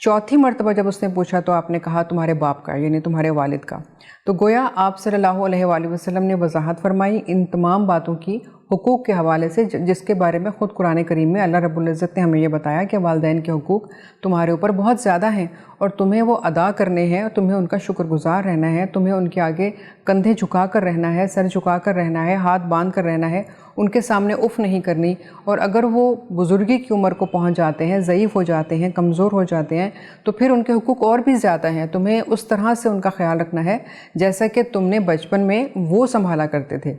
چوتھی مرتبہ جب اس نے پوچھا تو آپ نے کہا تمہارے باپ کا، یعنی تمہارے والد کا۔ تو گویا آپ صلی اللہ علیہ وآلہ وسلم نے وضاحت فرمائی ان تمام باتوں کی حقوق کے حوالے سے، جس کے بارے میں خود قرآن کریم میں اللہ رب العزت نے ہمیں یہ بتایا کہ والدین کے حقوق تمہارے اوپر بہت زیادہ ہیں، اور تمہیں وہ ادا کرنے ہیں، اور تمہیں ان کا شکر گزار رہنا ہے، تمہیں ان کے آگے کندھے جھکا کر رہنا ہے، سر جھکا کر رہنا ہے، ہاتھ باندھ کر رہنا ہے، ان کے سامنے اف نہیں کرنی۔ اور اگر وہ بزرگی کی عمر کو پہنچ جاتے ہیں، ضعیف ہو جاتے ہیں، کمزور ہو جاتے ہیں، تو پھر ان کے حقوق اور بھی زیادہ ہیں۔ تمہیں اس طرح سے ان کا خیال رکھنا ہے جیسا کہ تم نے بچپن میں وہ سنبھالا کرتے تھے۔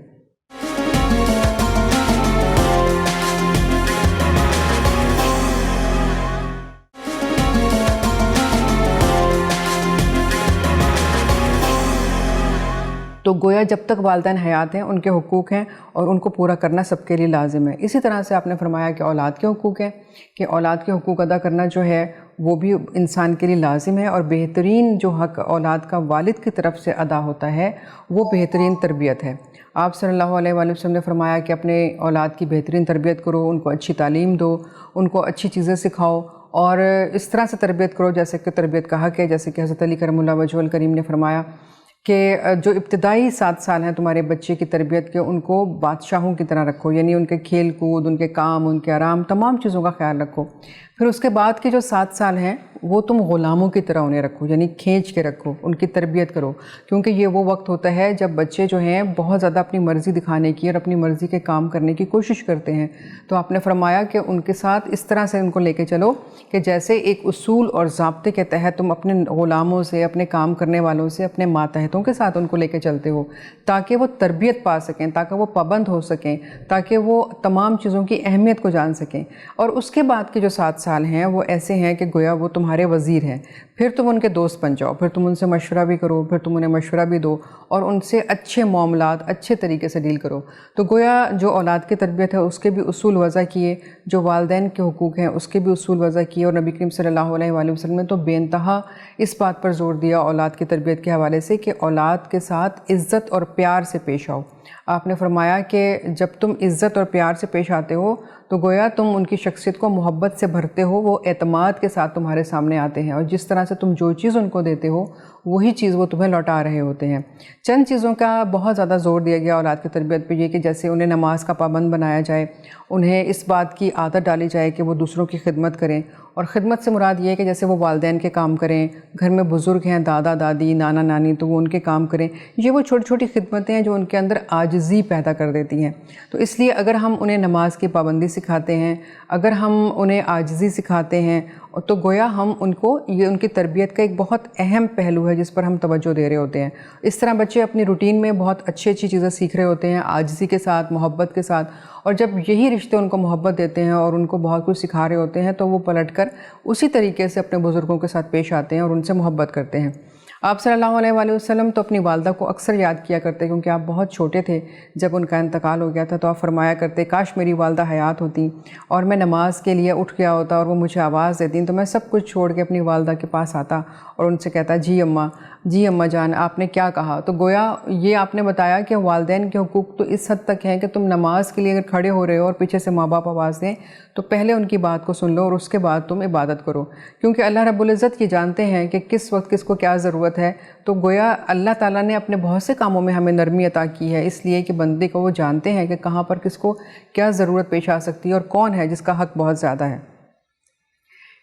تو گویا جب تک والدین حیات ہیں ان کے حقوق ہیں، اور ان کو پورا کرنا سب کے لیے لازم ہے۔ اسی طرح سے آپ نے فرمایا کہ اولاد کے حقوق ہیں، کہ اولاد کے حقوق ادا کرنا جو ہے وہ بھی انسان کے لیے لازم ہے، اور بہترین جو حق اولاد کا والد کی طرف سے ادا ہوتا ہے وہ بہترین تربیت ہے۔ آپ صلی اللہ علیہ وآلہ وسلم نے فرمایا کہ اپنے اولاد کی بہترین تربیت کرو، ان کو اچھی تعلیم دو، ان کو اچھی چیزیں سکھاؤ، اور اس طرح سے تربیت کرو جیسے کہ تربیت کا حق ہے، جیسے کہ حضرت علی کرم اللہ وجہہ الکریم نے فرمایا کہ جو ابتدائی 7 سال ہیں تمہارے بچے کی تربیت کے، ان کو بادشاہوں کی طرح رکھو، یعنی ان کے کھیل کود، ان کے کام، ان کے آرام، تمام چیزوں کا خیال رکھو۔ پھر اس کے بعد کے جو 7 سال ہیں وہ تم غلاموں کی طرح انہیں رکھو، یعنی کھینچ کے رکھو، ان کی تربیت کرو، کیونکہ یہ وہ وقت ہوتا ہے جب بچے جو ہیں بہت زیادہ اپنی مرضی دکھانے کی اور اپنی مرضی کے کام کرنے کی کوشش کرتے ہیں۔ تو آپ نے فرمایا کہ ان کے ساتھ اس طرح سے ان کو لے کے چلو کہ جیسے ایک اصول اور ضابطے کے تحت تم اپنے غلاموں سے، اپنے کام کرنے والوں سے، اپنے ماتحتوں کے ساتھ ان کو لے کے چلتے ہو، تاکہ وہ تربیت پا سکیں، تاکہ وہ پابند ہو سکیں، تاکہ وہ تمام چیزوں کی اہمیت کو جان سکیں۔ اور اس کے بعد کے جو 7 سال ہیں وہ ایسے ہیں کہ گویا وہ تمہارے تمہارے وزیر ہیں، پھر تم ان کے دوست بن جاؤ، پھر تم ان سے مشورہ بھی کرو، پھر تم انہیں مشورہ بھی دو اور ان سے اچھے معاملات اچھے طریقے سے ڈیل کرو۔ تو گویا جو اولاد کی تربیت ہے اس کے بھی اصول وضع کیے، جو والدین کے حقوق ہیں اس کے بھی اصول وضع کیے، اور نبی کریم صلی اللہ علیہ وآلہ وسلم نے تو بے انتہا اس بات پر زور دیا اولاد کی تربیت کے حوالے سے کہ اولاد کے ساتھ عزت اور پیار سے پیش آؤ۔ آپ نے فرمایا کہ جب تم عزت اور پیار سے پیش آتے ہو تو گویا تم ان کی شخصیت کو محبت سے بھرتے ہو، وہ اعتماد کے ساتھ تمہارے سامنے آتے ہیں، اور جس طرح سے تم جو چیز ان کو دیتے ہو وہی چیز وہ تمہیں لوٹا رہے ہوتے ہیں۔ چند چیزوں کا بہت زیادہ زور دیا گیا اولاد کی تربیت پہ، یہ کہ جیسے انہیں نماز کا پابند بنایا جائے، انہیں اس بات کی عادت ڈالی جائے کہ وہ دوسروں کی خدمت کریں، اور خدمت سے مراد یہ ہے کہ جیسے وہ والدین کے کام کریں، گھر میں بزرگ ہیں، دادا دادی، نانا نانی، تو وہ ان کے کام کریں۔ یہ وہ چھوٹی چھوٹی خدمتیں ہیں جو ان کے اندر عاجزی پیدا کر دیتی ہیں۔ تو اس لیے اگر ہم انہیں نماز کی پابندی سکھاتے ہیں، اگر ہم انہیں عاجزی سکھاتے ہیں، تو گویا ہم ان کو، یہ ان کی تربیت کا ایک بہت اہم پہلو ہے جس پر ہم توجہ دے رہے ہوتے ہیں۔ اس طرح بچے اپنی روٹین میں بہت اچھی چیزیں سیکھ رہے ہوتے ہیں، عاجزی کے ساتھ، محبت کے ساتھ، اور جب یہی رشتے ان کو محبت دیتے ہیں اور ان کو بہت کچھ سکھا رہے ہوتے ہیں تو وہ پلٹ کر اسی طریقے سے اپنے بزرگوں کے ساتھ پیش آتے ہیں اور ان سے محبت کرتے ہیں۔ آپ صلی اللہ علیہ وآلہ وسلم تو اپنی والدہ کو اکثر یاد کیا کرتے، کیونکہ آپ بہت چھوٹے تھے جب ان کا انتقال ہو گیا تھا، تو آپ فرمایا کرتے کاش میری والدہ حیات ہوتی اور میں نماز کے لیے اٹھ گیا ہوتا اور وہ مجھے آواز دیتی تو میں سب کچھ چھوڑ کے اپنی والدہ کے پاس آتا اور ان سے کہتا جی اماں جان آپ نے کیا کہا۔ تو گویا یہ آپ نے بتایا کہ والدین کے حقوق تو اس حد تک ہیں کہ تم نماز کے لیے اگر کھڑے ہو رہے ہو اور پیچھے سے ماں باپ آواز دیں تو پہلے ان کی بات کو سن لو اور اس کے بعد تم عبادت کرو، کیونکہ اللہ رب العزت یہ جانتے ہیں کہ کس وقت کس کو کیا ضرورت ہے۔ تو گویا اللہ تعالیٰ نے اپنے بہت سے کاموں میں ہمیں نرمی عطا کی ہے، اس لیے کہ بندے کو وہ جانتے ہیں کہ کہاں پر کس کو کیا ضرورت پیش آ سکتی ہے اور کون ہے جس کا حق بہت زیادہ ہے۔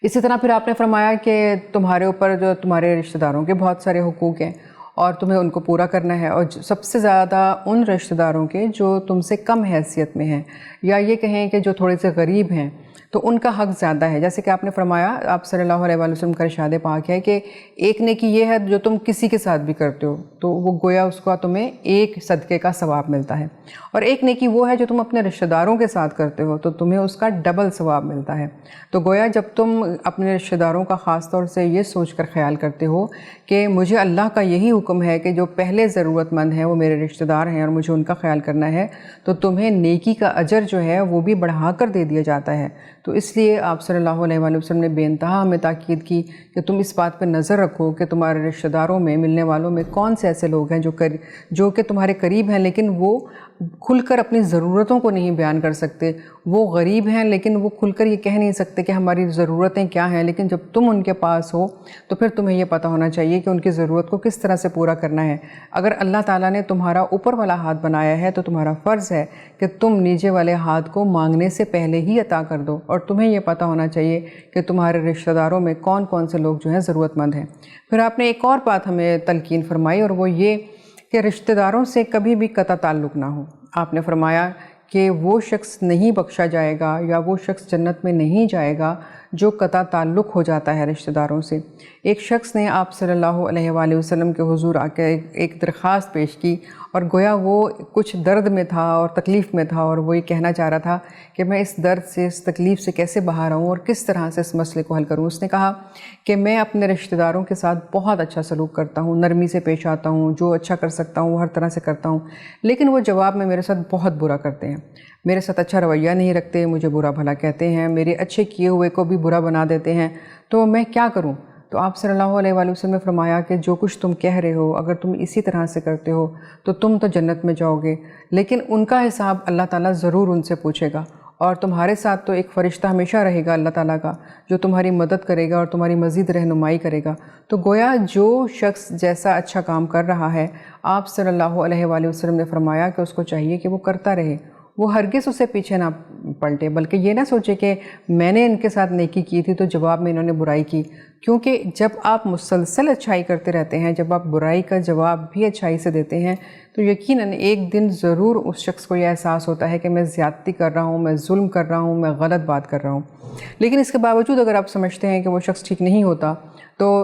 اسی طرح پھر آپ نے فرمایا کہ تمہارے اوپر جو تمہارے رشتہ داروں کے بہت سارے حقوق ہیں اور تمہیں ان کو پورا کرنا ہے، اور سب سے زیادہ ان رشتہ داروں کے جو تم سے کم حیثیت میں ہیں، یا یہ کہیں کہ جو تھوڑے سے غریب ہیں، تو ان کا حق زیادہ ہے۔ جیسے کہ آپ نے فرمایا، آپ صلی اللہ علیہ وآلہ وسلم کا ارشاد پاک ہے کہ ایک نیکی یہ ہے جو تم کسی کے ساتھ بھی کرتے ہو تو وہ گویا اس کا تمہیں ایک صدقے کا ثواب ملتا ہے، اور ایک نیکی وہ ہے جو تم اپنے رشتہ داروں کے ساتھ کرتے ہو تو تمہیں اس کا ڈبل ثواب ملتا ہے۔ تو گویا جب تم اپنے رشتہ داروں کا خاص طور سے یہ سوچ کر خیال کرتے ہو کہ مجھے اللہ کا یہی حکم ہے کہ جو پہلے ضرورت مند ہیں وہ میرے رشتہ دار ہیں اور مجھے ان کا خیال کرنا ہے، تو تمہیں نیکی کا اجر جو ہے وہ بھی بڑھا کر دے دیا جاتا ہے۔ تو اس لیے آپ صلی اللہ علیہ وآلہ وسلم نے بے انتہا ہمیں تاکید کی کہ تم اس بات پہ نظر رکھو کہ تمہارے رشتہ داروں میں، ملنے والوں میں کون سے ایسے لوگ ہیں جو کہ تمہارے قریب ہیں لیکن وہ کھل کر اپنی ضرورتوں کو نہیں بیان کر سکتے، وہ غریب ہیں لیکن وہ کھل کر یہ کہہ نہیں سکتے کہ ہماری ضرورتیں کیا ہیں، لیکن جب تم ان کے پاس ہو تو پھر تمہیں یہ پتہ ہونا چاہیے کہ ان کی ضرورت کو کس طرح سے پورا کرنا ہے۔ اگر اللہ تعالیٰ نے تمہارا اوپر والا ہاتھ بنایا ہے تو تمہارا فرض ہے کہ تم نیچے والے ہاتھ کو مانگنے سے پہلے ہی عطا کر دو، اور تمہیں یہ پتہ ہونا چاہیے کہ تمہارے رشتہ داروں میں کون کون سے لوگ جو ہیں ضرورت مند ہیں۔ پھر آپ نے ایک اور بات ہمیں تلقین فرمائی، اور وہ یہ کہ رشتہ داروں سے کبھی بھی قطع تعلق نہ ہو۔ آپ نے فرمایا کہ وہ شخص نہیں بخشا جائے گا یا وہ شخص جنت میں نہیں جائے گا جو قطع تعلق ہو جاتا ہے رشتہ داروں سے۔ ایک شخص نے آپ صلی اللہ علیہ وآلہ وسلم کے حضور آ کے ایک درخواست پیش کی، اور گویا وہ کچھ درد میں تھا اور تکلیف میں تھا، اور وہ یہ کہنا چاہ رہا تھا کہ میں اس درد سے، اس تکلیف سے کیسے باہر آؤں اور کس طرح سے اس مسئلے کو حل کروں۔ اس نے کہا کہ میں اپنے رشتہ داروں کے ساتھ بہت اچھا سلوک کرتا ہوں، نرمی سے پیش آتا ہوں، جو اچھا کر سکتا ہوں وہ ہر طرح سے کرتا ہوں، لیکن وہ جواب میں میرے ساتھ بہت برا کرتے ہیں، میرے ساتھ اچھا رویہ نہیں رکھتے، مجھے برا بھلا کہتے ہیں، میرے اچھے کیے ہوئے کو بھی برا بنا دیتے ہیں، تو میں کیا کروں؟ تو آپ صلی اللہ علیہ وآلہ وسلم نے فرمایا کہ جو کچھ تم کہہ رہے ہو اگر تم اسی طرح سے کرتے ہو تو تم تو جنت میں جاؤ گے، لیکن ان کا حساب اللہ تعالیٰ ضرور ان سے پوچھے گا، اور تمہارے ساتھ تو ایک فرشتہ ہمیشہ رہے گا اللہ تعالیٰ کا جو تمہاری مدد کرے گا اور تمہاری مزید رہنمائی کرے گا۔ تو گویا جو شخص جیسا اچھا کام کر رہا ہے، آپ صلی اللہ علیہ وآلہ وسلم نے فرمایا کہ اس کو چاہیے کہ وہ کرتا رہے، وہ ہرگز اسے پیچھے نہ پلٹے، بلکہ یہ نہ سوچے کہ میں نے ان کے ساتھ نیکی کی تھی تو جواب میں انہوں نے برائی کی، کیونکہ جب آپ مسلسل اچھائی کرتے رہتے ہیں، جب آپ برائی کا جواب بھی اچھائی سے دیتے ہیں تو یقیناً ایک دن ضرور اس شخص کو یہ احساس ہوتا ہے کہ میں زیادتی کر رہا ہوں، میں ظلم کر رہا ہوں، میں غلط بات کر رہا ہوں۔ لیکن اس کے باوجود اگر آپ سمجھتے ہیں کہ وہ شخص ٹھیک نہیں ہوتا تو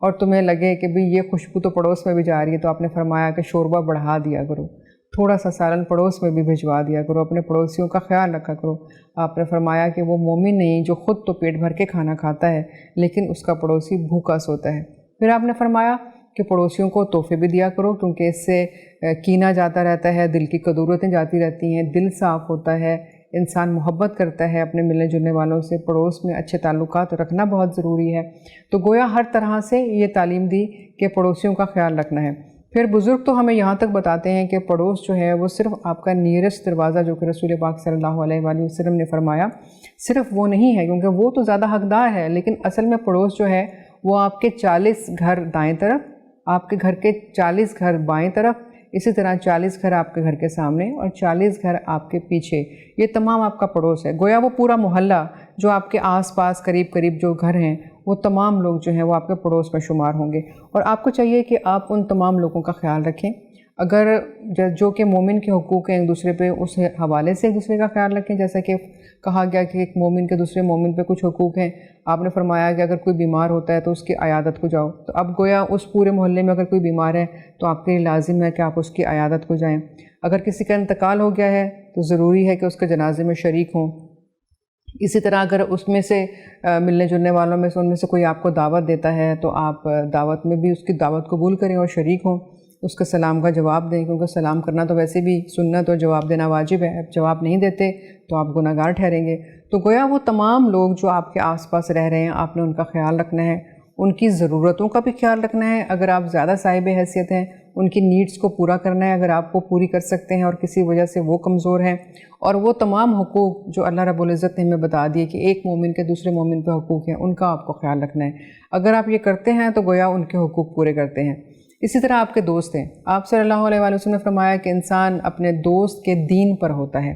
اور تمہیں لگے کہ بھئی یہ خوشبو تو پڑوس میں بھی جا رہی ہے، تو آپ نے فرمایا کہ شوربہ بڑھا دیا کرو، تھوڑا سا سالن پڑوس میں بھی بھجوا دیا کرو، اپنے پڑوسیوں کا خیال رکھا کرو۔ آپ نے فرمایا کہ وہ مومن نہیں جو خود تو پیٹ بھر کے کھانا کھاتا ہے لیکن اس کا پڑوسی بھوکا سوتا ہے۔ پھر آپ نے فرمایا کہ پڑوسیوں کو تحفے بھی دیا کرو، کیونکہ اس سے کینہ جاتا رہتا ہے، دل کی کدورتیں جاتی رہتی ہیں، دل صاف ہوتا ہے، انسان محبت کرتا ہے اپنے ملنے جلنے والوں سے، پڑوس میں اچھے تعلقات رکھنا بہت ضروری ہے۔ تو گویا ہر طرح سے یہ تعلیم دی کہ پڑوسیوں کا خیال رکھنا ہے۔ پھر بزرگ تو ہمیں یہاں تک بتاتے ہیں کہ پڑوس جو ہے وہ صرف آپ کا نیئرسٹ دروازہ، جو کہ رسول پاک صلی اللہ علیہ وآلہ وسلم نے فرمایا، صرف وہ نہیں ہے، کیونکہ وہ تو زیادہ حقدار ہے، لیکن اصل میں پڑوس جو ہے وہ آپ کے 40 گھر دائیں طرف، آپ کے گھر کے 40 گھر بائیں طرف، اسی طرح 40 گھر آپ کے گھر کے سامنے اور 40 گھر آپ کے پیچھے، یہ تمام آپ کا پڑوس ہے۔ گویا وہ پورا محلہ جو آپ کے آس پاس قریب قریب جو گھر ہیں، وہ تمام لوگ جو ہیں وہ آپ کے پڑوس میں شمار ہوں گے، اور آپ کو چاہیے کہ آپ ان تمام لوگوں کا خیال رکھیں۔ اگر جو کہ مومن کے حقوق ہیں ایک دوسرے پہ، اس حوالے سے ایک دوسرے کا خیال رکھیں، جیسا کہ کہا گیا کہ ایک مومن کے دوسرے مومن پہ کچھ حقوق ہیں۔ آپ نے فرمایا کہ اگر کوئی بیمار ہوتا ہے تو اس کی عیادت کو جاؤ، تو اب گویا اس پورے محلے میں اگر کوئی بیمار ہے تو آپ کے لیے لازم ہے کہ آپ اس کی عیادت کو جائیں۔ اگر کسی کا انتقال ہو گیا ہے تو ضروری ہے کہ اس کے جنازے میں شریک ہوں۔ اسی طرح اگر اس میں سے ملنے جلنے والوں میں سے ان میں سے کوئی آپ کو دعوت دیتا ہے تو آپ دعوت میں بھی اس کی دعوت قبول کریں اور شریک ہوں، اس کے سلام کا جواب دیں، کیونکہ سلام کرنا تو ویسے بھی سنت اور جواب دینا واجب ہے۔ جواب نہیں دیتے تو آپ گناہ گار ٹھہریں گے۔ تو گویا وہ تمام لوگ جو آپ کے آس پاس رہ رہے ہیں، آپ نے ان کا خیال رکھنا ہے، ان کی ضرورتوں کا بھی خیال رکھنا ہے۔ اگر آپ زیادہ صاحب حیثیت ہیں، ان کی نیڈز کو پورا کرنا ہے اگر آپ وہ پوری کر سکتے ہیں اور کسی وجہ سے وہ کمزور ہیں، اور وہ تمام حقوق جو اللہ رب العزت نے ہمیں بتا دیے کہ ایک مومن کے دوسرے مومن پہ حقوق ہیں، ان کا آپ کو خیال رکھنا ہے۔ اگر آپ یہ کرتے ہیں تو گویا ان کے حقوق پورے کرتے ہیں۔ اسی طرح آپ کے دوست ہیں، آپ صلی اللہ علیہ وآلہ وسلم نے فرمایا کہ انسان اپنے دوست کے دین پر ہوتا ہے۔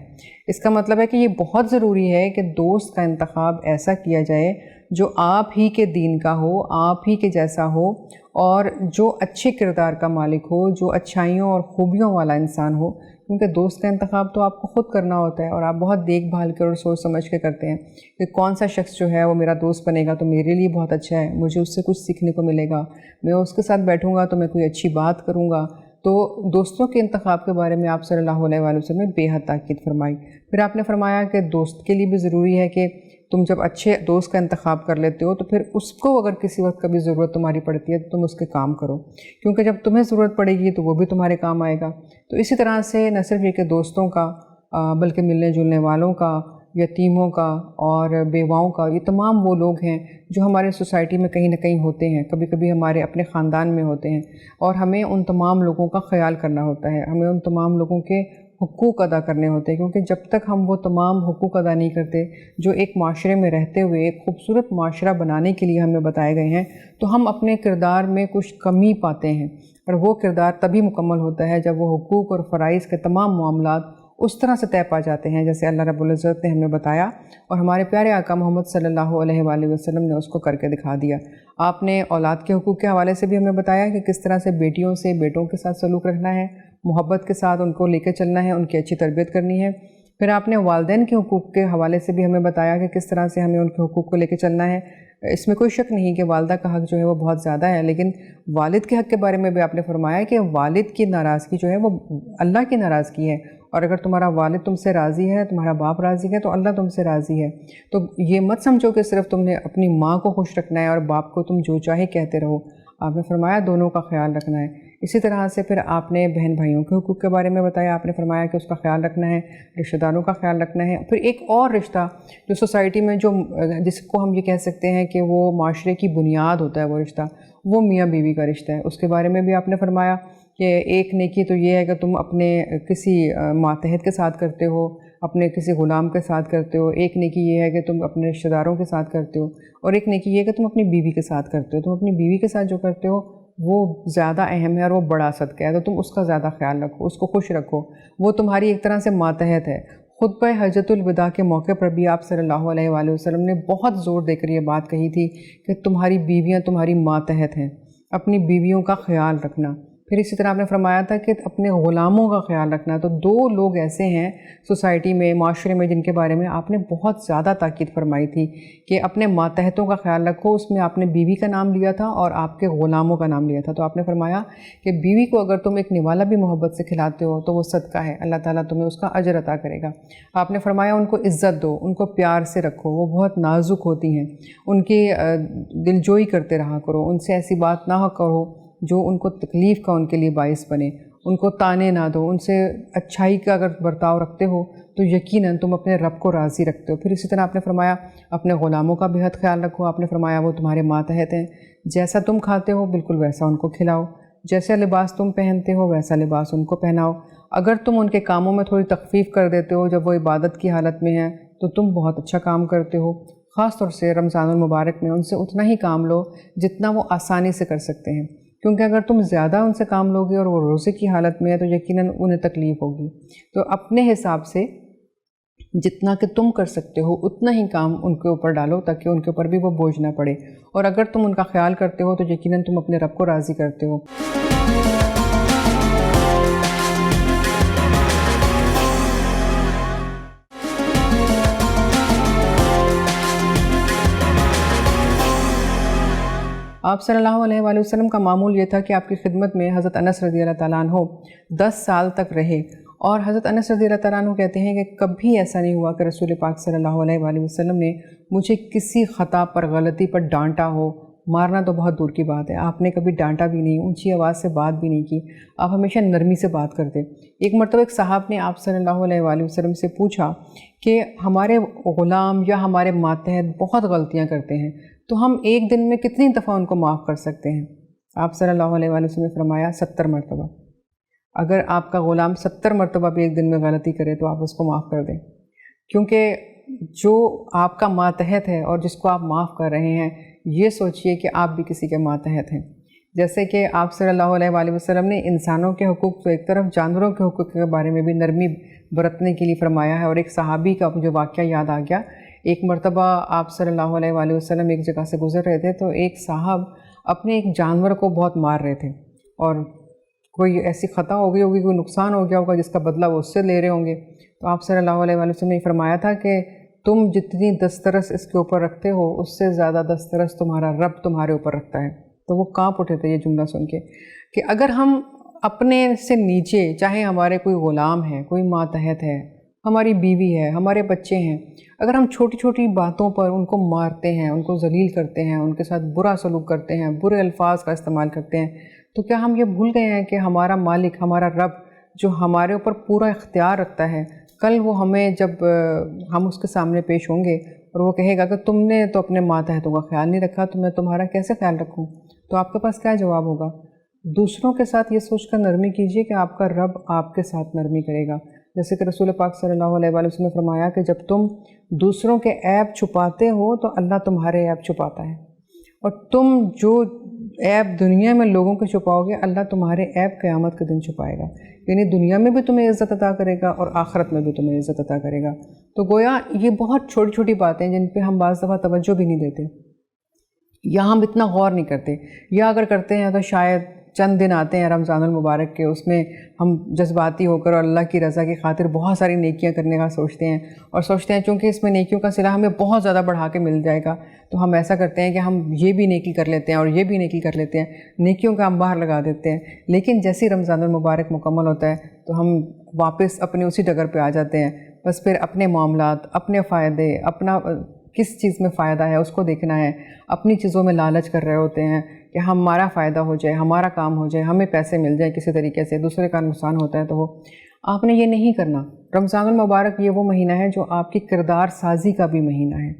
اس کا مطلب ہے کہ یہ بہت ضروری ہے کہ دوست کا انتخاب ایسا کیا جائے جو آپ ہی کے دین کا ہو، آپ ہی کے جیسا ہو، اور جو اچھے کردار کا مالک ہو، جو اچھائیوں اور خوبیوں والا انسان ہو، کیونکہ دوست کا انتخاب تو آپ کو خود کرنا ہوتا ہے، اور آپ بہت دیکھ بھال کر اور سوچ سمجھ کے کرتے ہیں کہ کون سا شخص جو ہے وہ میرا دوست بنے گا تو میرے لیے بہت اچھا ہے، مجھے اس سے کچھ سیکھنے کو ملے گا، میں اس کے ساتھ بیٹھوں گا تو میں کوئی اچھی بات کروں گا۔ تو دوستوں کے انتخاب کے بارے میں آپ صلی اللہ علیہ وآلہ وسلم نے بے حد تاکید فرمائی۔ پھر آپ نے فرمایا کہ دوست کے لیے بھی ضروری ہے کہ تم جب اچھے دوست کا انتخاب کر لیتے ہو تو پھر اس کو اگر کسی وقت کبھی ضرورت تمہاری پڑتی ہے تو تم اس کے کام کرو، کیونکہ جب تمہیں ضرورت پڑے گی تو وہ بھی تمہارے کام آئے گا۔ تو اسی طرح سے نہ صرف یہ کہ دوستوں کا بلکہ ملنے جلنے والوں کا، یتیموں کا اور بیواؤں کا، یہ تمام وہ لوگ ہیں جو ہمارے سوسائٹی میں کہیں نہ کہیں ہوتے ہیں، کبھی کبھی ہمارے اپنے خاندان میں ہوتے ہیں، اور ہمیں ان تمام لوگوں کا خیال کرنا ہوتا ہے، ہمیں ان تمام لوگوں کے حقوق ادا کرنے ہوتے ہیں، کیونکہ جب تک ہم وہ تمام حقوق ادا نہیں کرتے جو ایک معاشرے میں رہتے ہوئے ایک خوبصورت معاشرہ بنانے کے لیے ہمیں بتائے گئے ہیں، تو ہم اپنے کردار میں کچھ کمی پاتے ہیں، اور وہ کردار تبھی مکمل ہوتا ہے جب وہ حقوق اور فرائض کے تمام معاملات اس طرح سے طے پا جاتے ہیں جیسے اللہ رب العزت نے ہمیں بتایا، اور ہمارے پیارے آقا محمد صلی اللہ علیہ وآلہ وسلم نے اس کو کر کے دکھا دیا۔ آپ نے اولاد کے حقوق کے حوالے سے بھی ہمیں بتایا کہ کس طرح سے بیٹیوں سے بیٹوں کے ساتھ سلوک رکھنا ہے، محبت کے ساتھ ان کو لے کے چلنا ہے، ان کی اچھی تربیت کرنی ہے۔ پھر آپ نے والدین کے حقوق کے حوالے سے بھی ہمیں بتایا کہ کس طرح سے ہمیں ان کے حقوق کو لے کے چلنا ہے۔ اس میں کوئی شک نہیں کہ والدہ کا حق جو ہے وہ بہت زیادہ ہے، لیکن والد کے حق کے بارے میں بھی آپ نے فرمایا کہ والد کی ناراضگی جو ہے وہ اللہ کی ناراضگی ہے، اور اگر تمہارا والد تم سے راضی ہے، تمہارا باپ راضی ہے، تو اللہ تم سے راضی ہے۔ تو یہ مت سمجھو کہ صرف تم نے اپنی ماں کو خوش رکھنا ہے اور باپ کو تم جو چاہے کہتے رہو، آپ نے فرمایا دونوں کا خیال رکھنا ہے۔ اسی طرح سے پھر آپ نے بہن بھائیوں کے حقوق کے بارے میں بتایا، آپ نے فرمایا کہ اس کا خیال رکھنا ہے، رشتہ داروں کا خیال رکھنا ہے۔ پھر ایک اور رشتہ جو سوسائٹی میں جس کو ہم یہ کہہ سکتے ہیں کہ وہ معاشرے کی بنیاد ہوتا ہے، وہ رشتہ، وہ میاں بیوی کا رشتہ ہے، اس کے بارے میں بھی آپ نے فرمایا کہ ایک نیکی تو یہ ہے کہ تم اپنے کسی ماتحت کے ساتھ کرتے ہو، اپنے کسی غلام کے ساتھ کرتے ہو، ایک نیکی یہ ہے کہ تم اپنے رشتہ داروں کے ساتھ کرتے ہو، اور ایک نیکی یہ ہے کہ تم اپنی بیوی کے ساتھ کرتے ہو۔ تم اپنی بیوی کے ساتھ جو کرتے ہو وہ زیادہ اہم ہے اور وہ بڑا صدقہ ہے، تو تم اس کا زیادہ خیال رکھو، اس کو خوش رکھو، وہ تمہاری ایک طرح سے ماتحت ہے۔ خطبہ حجۃ الوداع کے موقع پر بھی آپ صلی اللہ علیہ وآلہ وسلم نے بہت زور دے کر یہ بات کہی تھی کہ تمہاری بیویاں تمہاری ماتحت ہیں، اپنی بیویوں کا خیال رکھنا۔ پھر اسی طرح آپ نے فرمایا تھا کہ اپنے غلاموں کا خیال رکھنا. تو 2 لوگ ایسے ہیں سوسائٹی میں، معاشرے میں، جن کے بارے میں آپ نے بہت زیادہ تاکید فرمائی تھی کہ اپنے ماتحتوں کا خیال رکھو. اس میں آپ نے بیوی کا نام لیا تھا اور آپ کے غلاموں کا نام لیا تھا. تو آپ نے فرمایا کہ بیوی کو اگر تم ایک نوالا بھی محبت سے کھلاتے ہو تو وہ صدقہ ہے، اللہ تعالیٰ تمہیں اس کا اجر عطا کرے گا. آپ نے فرمایا ان کو عزت دو، ان کو پیار سے رکھو، وہ بہت نازک ہوتی ہیں، ان کی دلجوئی کرتے رہا کرو، ان سے ایسی بات نہ کرو جو ان کو تکلیف کا ان کے لیے باعث بنے، ان کو تانے نہ دو، ان سے اچھائی کا اگر برتاؤ رکھتے ہو تو یقیناً تم اپنے رب کو راضی رکھتے ہو. پھر اسی طرح آپ نے فرمایا اپنے غلاموں کا بھی حد خیال رکھو. آپ نے فرمایا وہ تمہارے ماتحت ہیں، جیسا تم کھاتے ہو بالکل ویسا ان کو کھلاؤ، جیسا لباس تم پہنتے ہو ویسا لباس ان کو پہناؤ. اگر تم ان کے کاموں میں تھوڑی تخفیف کر دیتے ہو جب وہ عبادت کی حالت میں ہیں تو تم بہت اچھا کام کرتے ہو. خاص طور سے رمضان المبارک میں ان سے اتنا ہی کام لو جتنا وہ آسانی سے کر سکتے ہیں، کیونکہ اگر تم زیادہ ان سے کام لوگے اور وہ روزے کی حالت میں ہے تو یقیناً انہیں تکلیف ہوگی. تو اپنے حساب سے جتنا کہ تم کر سکتے ہو اتنا ہی کام ان کے اوپر ڈالو تاکہ ان کے اوپر بھی وہ بوجھ نہ پڑے. اور اگر تم ان کا خیال کرتے ہو تو یقیناً تم اپنے رب کو راضی کرتے ہو. آپ صلی اللہ علیہ وآلہ وسلم کا معمول یہ تھا کہ آپ کی خدمت میں حضرت انس رضی اللہ تعالیٰ عنہ 10 سال تک رہے. اور حضرت انس رضی اللہ تعالیٰ عنہ کہتے ہیں کہ کبھی ایسا نہیں ہوا کہ رسول پاک صلی اللہ علیہ وآلہ وسلم نے مجھے کسی خطا پر، غلطی پر ڈانٹا ہو. مارنا تو بہت دور کی بات ہے، آپ نے کبھی ڈانٹا بھی نہیں، اونچی آواز سے بات بھی نہیں کی، آپ ہمیشہ نرمی سے بات کرتے. ایک مرتبہ ایک صاحب نے آپ صلی اللہ علیہ وآلہ وسلم سے پوچھا کہ ہمارے غلام یا ہمارے ماتحت بہت غلطیاں کرتے ہیں تو ہم ایک دن میں کتنی دفعہ ان کو معاف کر سکتے ہیں؟ آپ صلی اللہ علیہ وآلہ وسلم نے فرمایا 70 مرتبہ. اگر آپ کا غلام 70 مرتبہ بھی ایک دن میں غلطی کرے تو آپ اس کو معاف کر دیں، کیونکہ جو آپ کا ماتحت ہے اور جس کو آپ معاف کر رہے ہیں یہ سوچئے کہ آپ بھی کسی کے ماتحت ہیں. جیسے کہ آپ صلی اللہ علیہ وآلہ وسلم نے انسانوں کے حقوق تو ایک طرف، جانوروں کے حقوق کے بارے میں بھی نرمی برتنے کے لیے فرمایا ہے. اور ایک صحابی کا مجھے واقعہ یاد آ گیا. ایک مرتبہ آپ صلی اللہ علیہ وآلہ وسلم ایک جگہ سے گزر رہے تھے تو ایک صاحب اپنے ایک جانور کو بہت مار رہے تھے اور کوئی ایسی خطا ہو گئی ہوگی، کوئی نقصان ہو گیا ہوگا جس کا بدلہ وہ اس سے لے رہے ہوں گے. تو آپ صلی اللہ علیہ وآلہ وسلم نے فرمایا تھا کہ تم جتنی دسترس اس کے اوپر رکھتے ہو اس سے زیادہ دسترس تمہارا رب تمہارے اوپر رکھتا ہے. تو وہ کانپ اٹھے تھے یہ جملہ سن کے کہ اگر ہم اپنے سے نیچے، چاہے ہمارے کوئی غلام ہے، کوئی ماتحت ہے، ہماری بیوی ہے، ہمارے بچے ہیں، اگر ہم چھوٹی چھوٹی باتوں پر ان کو مارتے ہیں، ان کو ذلیل کرتے ہیں، ان کے ساتھ برا سلوک کرتے ہیں، برے الفاظ کا استعمال کرتے ہیں، تو کیا ہم یہ بھول گئے ہیں کہ ہمارا مالک، ہمارا رب جو ہمارے اوپر پورا اختیار رکھتا ہے، کل وہ ہمیں جب ہم اس کے سامنے پیش ہوں گے اور وہ کہے گا کہ تم نے تو اپنے ماتحتوں کا خیال نہیں رکھا تو میں تمہارا کیسے خیال رکھوں؟ تو آپ کے پاس کیا جواب ہوگا؟ دوسروں کے ساتھ یہ سوچ کر نرمی کیجئے کہ آپ کا رب آپ کے ساتھ نرمی کرے گا. جیسے کہ رسول پاک صلی اللہ علیہ وآلہ وسلم نے فرمایا کہ جب تم دوسروں کے عیب چھپاتے ہو تو اللہ تمہارے عیب چھپاتا ہے، اور تم جو عیب دنیا میں لوگوں کے چھپاؤ گے اللہ تمہارے عیب قیامت کے دن چھپائے گا. یعنی دنیا میں بھی تمہیں عزت عطا کرے گا اور آخرت میں بھی تمہیں عزت عطا کرے گا. تو گویا یہ بہت چھوٹی چھوٹی باتیں جن پہ ہم بعض دفعہ توجہ بھی نہیں دیتے یا ہم اتنا غور نہیں کرتے، یا اگر کرتے ہیں تو شاید چند دن آتے ہیں رمضان المبارک کے، اس میں ہم جذباتی ہو کر اور اللہ کی رضا کی خاطر بہت ساری نیکیاں کرنے کا سوچتے ہیں، اور سوچتے ہیں چونکہ اس میں نیکیوں کا صلہ ہمیں بہت زیادہ بڑھا کے مل جائے گا تو ہم ایسا کرتے ہیں کہ ہم یہ بھی نیکی کر لیتے ہیں اور یہ بھی نیکی کر لیتے ہیں، نیکیوں کا ہم باہر لگا دیتے ہیں. لیکن جیسے ہی رمضان المبارک مکمل ہوتا ہے تو ہم واپس اپنے اسی ڈگر پہ آ جاتے ہیں. بس پھر اپنے معاملات، اپنے فائدے، اپنا کس چیز میں فائدہ ہے اس کو دیکھنا ہے، اپنی چیزوں میں لالچ کر رہے ہوتے ہیں کہ ہمارا فائدہ ہو جائے، ہمارا کام ہو جائے، ہمیں پیسے مل جائیں کسی طریقے سے، دوسرے کا نقصان ہوتا ہے تو وہ آپ نے یہ نہیں کرنا. رمضان المبارک یہ وہ مہینہ ہے جو آپ کی کردار سازی کا بھی مہینہ ہے.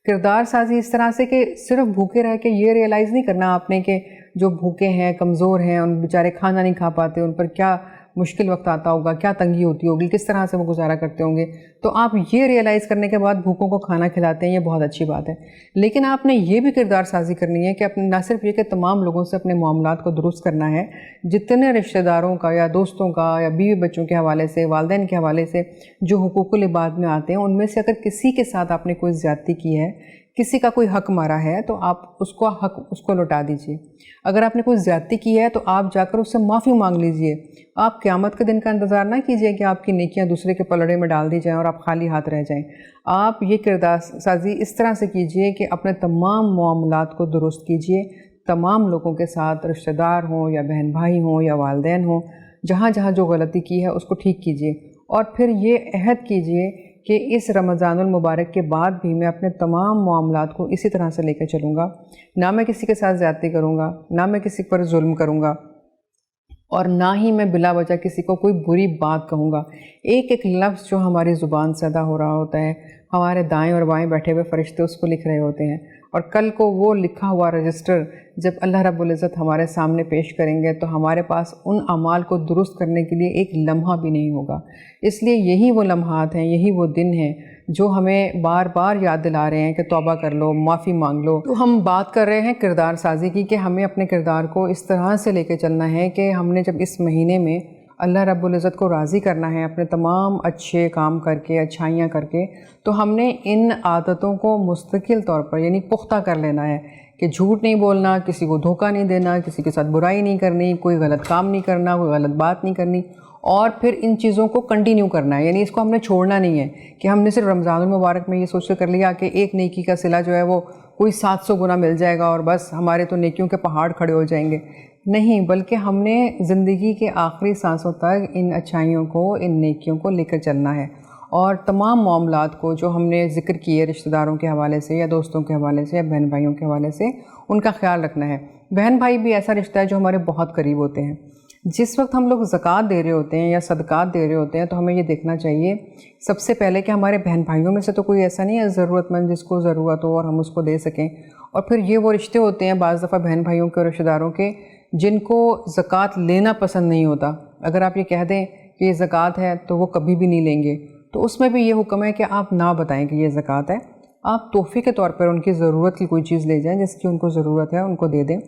کردار سازی اس طرح سے کہ صرف بھوکے رہ کے یہ ریئلائز نہیں کرنا آپ نے کہ جو بھوکے ہیں، کمزور ہیں، ان بیچارے کھانا نہیں کھا پاتے، ان پر کیا مشکل وقت آتا ہوگا، کیا تنگی ہوتی ہوگی، کس طرح سے وہ گزارا کرتے ہوں گے. تو آپ یہ ریئلائز کرنے کے بعد بھوکوں کو کھانا کھلاتے ہیں، یہ بہت اچھی بات ہے. لیکن آپ نے یہ بھی کردار سازی کرنی ہے کہ اپنے نہ صرف یہ کہ تمام لوگوں سے اپنے معاملات کو درست کرنا ہے، جتنے رشتہ داروں کا یا دوستوں کا یا بیوی بچوں کے حوالے سے، والدین کے حوالے سے جو حقوق العباد میں آتے ہیں، ان میں سے اگر کسی کے ساتھ آپ نے کوئی زیادتی کی ہے، کسی کا کوئی حق مارا ہے تو آپ اس کو حق اس کو لوٹا دیجئے. اگر آپ نے کوئی زیادتی کی ہے تو آپ جا کر اس سے معافی مانگ لیجئے. آپ قیامت کے دن کا انتظار نہ کیجئے کہ آپ کی نیکیاں دوسرے کے پلڑے میں ڈال دی جائیں اور آپ خالی ہاتھ رہ جائیں. آپ یہ کردار سازی اس طرح سے کیجئے کہ اپنے تمام معاملات کو درست کیجئے. تمام لوگوں کے ساتھ، رشتہ دار ہوں یا بہن بھائی ہوں یا والدین ہوں، جہاں جہاں جو غلطی کی ہے اس کو ٹھیک کیجئے. اور پھر یہ عہد کیجئے کہ اس رمضان المبارک کے بعد بھی میں اپنے تمام معاملات کو اسی طرح سے لے کے چلوں گا. نہ میں کسی کے ساتھ زیادتی کروں گا، نہ میں کسی پر ظلم کروں گا، اور نہ ہی میں بلا وجہ کسی کو کوئی بری بات کہوں گا. ایک ایک لفظ جو ہماری زبان سے ادا ہو رہا ہوتا ہے، ہمارے دائیں اور بائیں بیٹھے ہوئے فرشتے اس کو لکھ رہے ہوتے ہیں، اور کل کو وہ لکھا ہوا رجسٹر جب اللہ رب العزت ہمارے سامنے پیش کریں گے تو ہمارے پاس ان اعمال کو درست کرنے کے لیے ایک لمحہ بھی نہیں ہوگا. اس لیے یہی وہ لمحات ہیں، یہی وہ دن ہیں جو ہمیں بار بار یاد دلا رہے ہیں کہ توبہ کر لو، معافی مانگ لو. تو ہم بات کر رہے ہیں کردار سازی کی کہ ہمیں اپنے کردار کو اس طرح سے لے کے چلنا ہے کہ ہم نے جب اس مہینے میں اللہ رب العزت کو راضی کرنا ہے اپنے تمام اچھے کام کر کے، اچھائیاں کر کے، تو ہم نے ان عادتوں کو مستقل طور پر یعنی پختہ کر لینا ہے کہ جھوٹ نہیں بولنا، کسی کو دھوکہ نہیں دینا، کسی کے ساتھ برائی نہیں کرنی، کوئی غلط کام نہیں کرنا، کوئی غلط بات نہیں کرنی، اور پھر ان چیزوں کو کنٹینیو کرنا ہے. یعنی اس کو ہم نے چھوڑنا نہیں ہے کہ ہم نے صرف رمضان المبارک میں یہ سوچ کر لیا کہ ایک نیکی کا صلہ جو ہے وہ کوئی 700 گنا مل جائے گا اور بس ہمارے تو نیکیوں کے پہاڑ کھڑے ہو جائیں گے. نہیں، بلکہ ہم نے زندگی کے آخری سانسوں تک ان اچھائیوں کو، ان نیکیوں کو لے کر چلنا ہے، اور تمام معاملات کو جو ہم نے ذکر کیے رشتہ داروں کے حوالے سے یا دوستوں کے حوالے سے یا بہن بھائیوں کے حوالے سے، ان کا خیال رکھنا ہے. بہن بھائی بھی ایسا رشتہ ہے جو ہمارے بہت قریب ہوتے ہیں. جس وقت ہم لوگ زکوٰۃ دے رہے ہوتے ہیں یا صدقات دے رہے ہوتے ہیں تو ہمیں یہ دیکھنا چاہیے سب سے پہلے کہ ہمارے بہن بھائیوں میں سے تو کوئی ایسا نہیں ہے ضرورت مند جس کو ضرورت ہو اور ہم اس کو دے سکیں. اور پھر یہ وہ رشتے ہوتے ہیں بعض دفعہ بہن بھائیوں کے اور رشتہ داروں کے جن کو زکوٰۃ لینا پسند نہیں ہوتا. اگر آپ یہ کہہ دیں کہ یہ زکوٰۃ ہے تو وہ کبھی بھی نہیں لیں گے. تو اس میں بھی یہ حکم ہے کہ آپ نہ بتائیں کہ یہ زکوٰۃ ہے، آپ تحفے کے طور پر ان کی ضرورت کی کوئی چیز لے جائیں جس کی ان کو ضرورت ہے، ان کو دے دیں.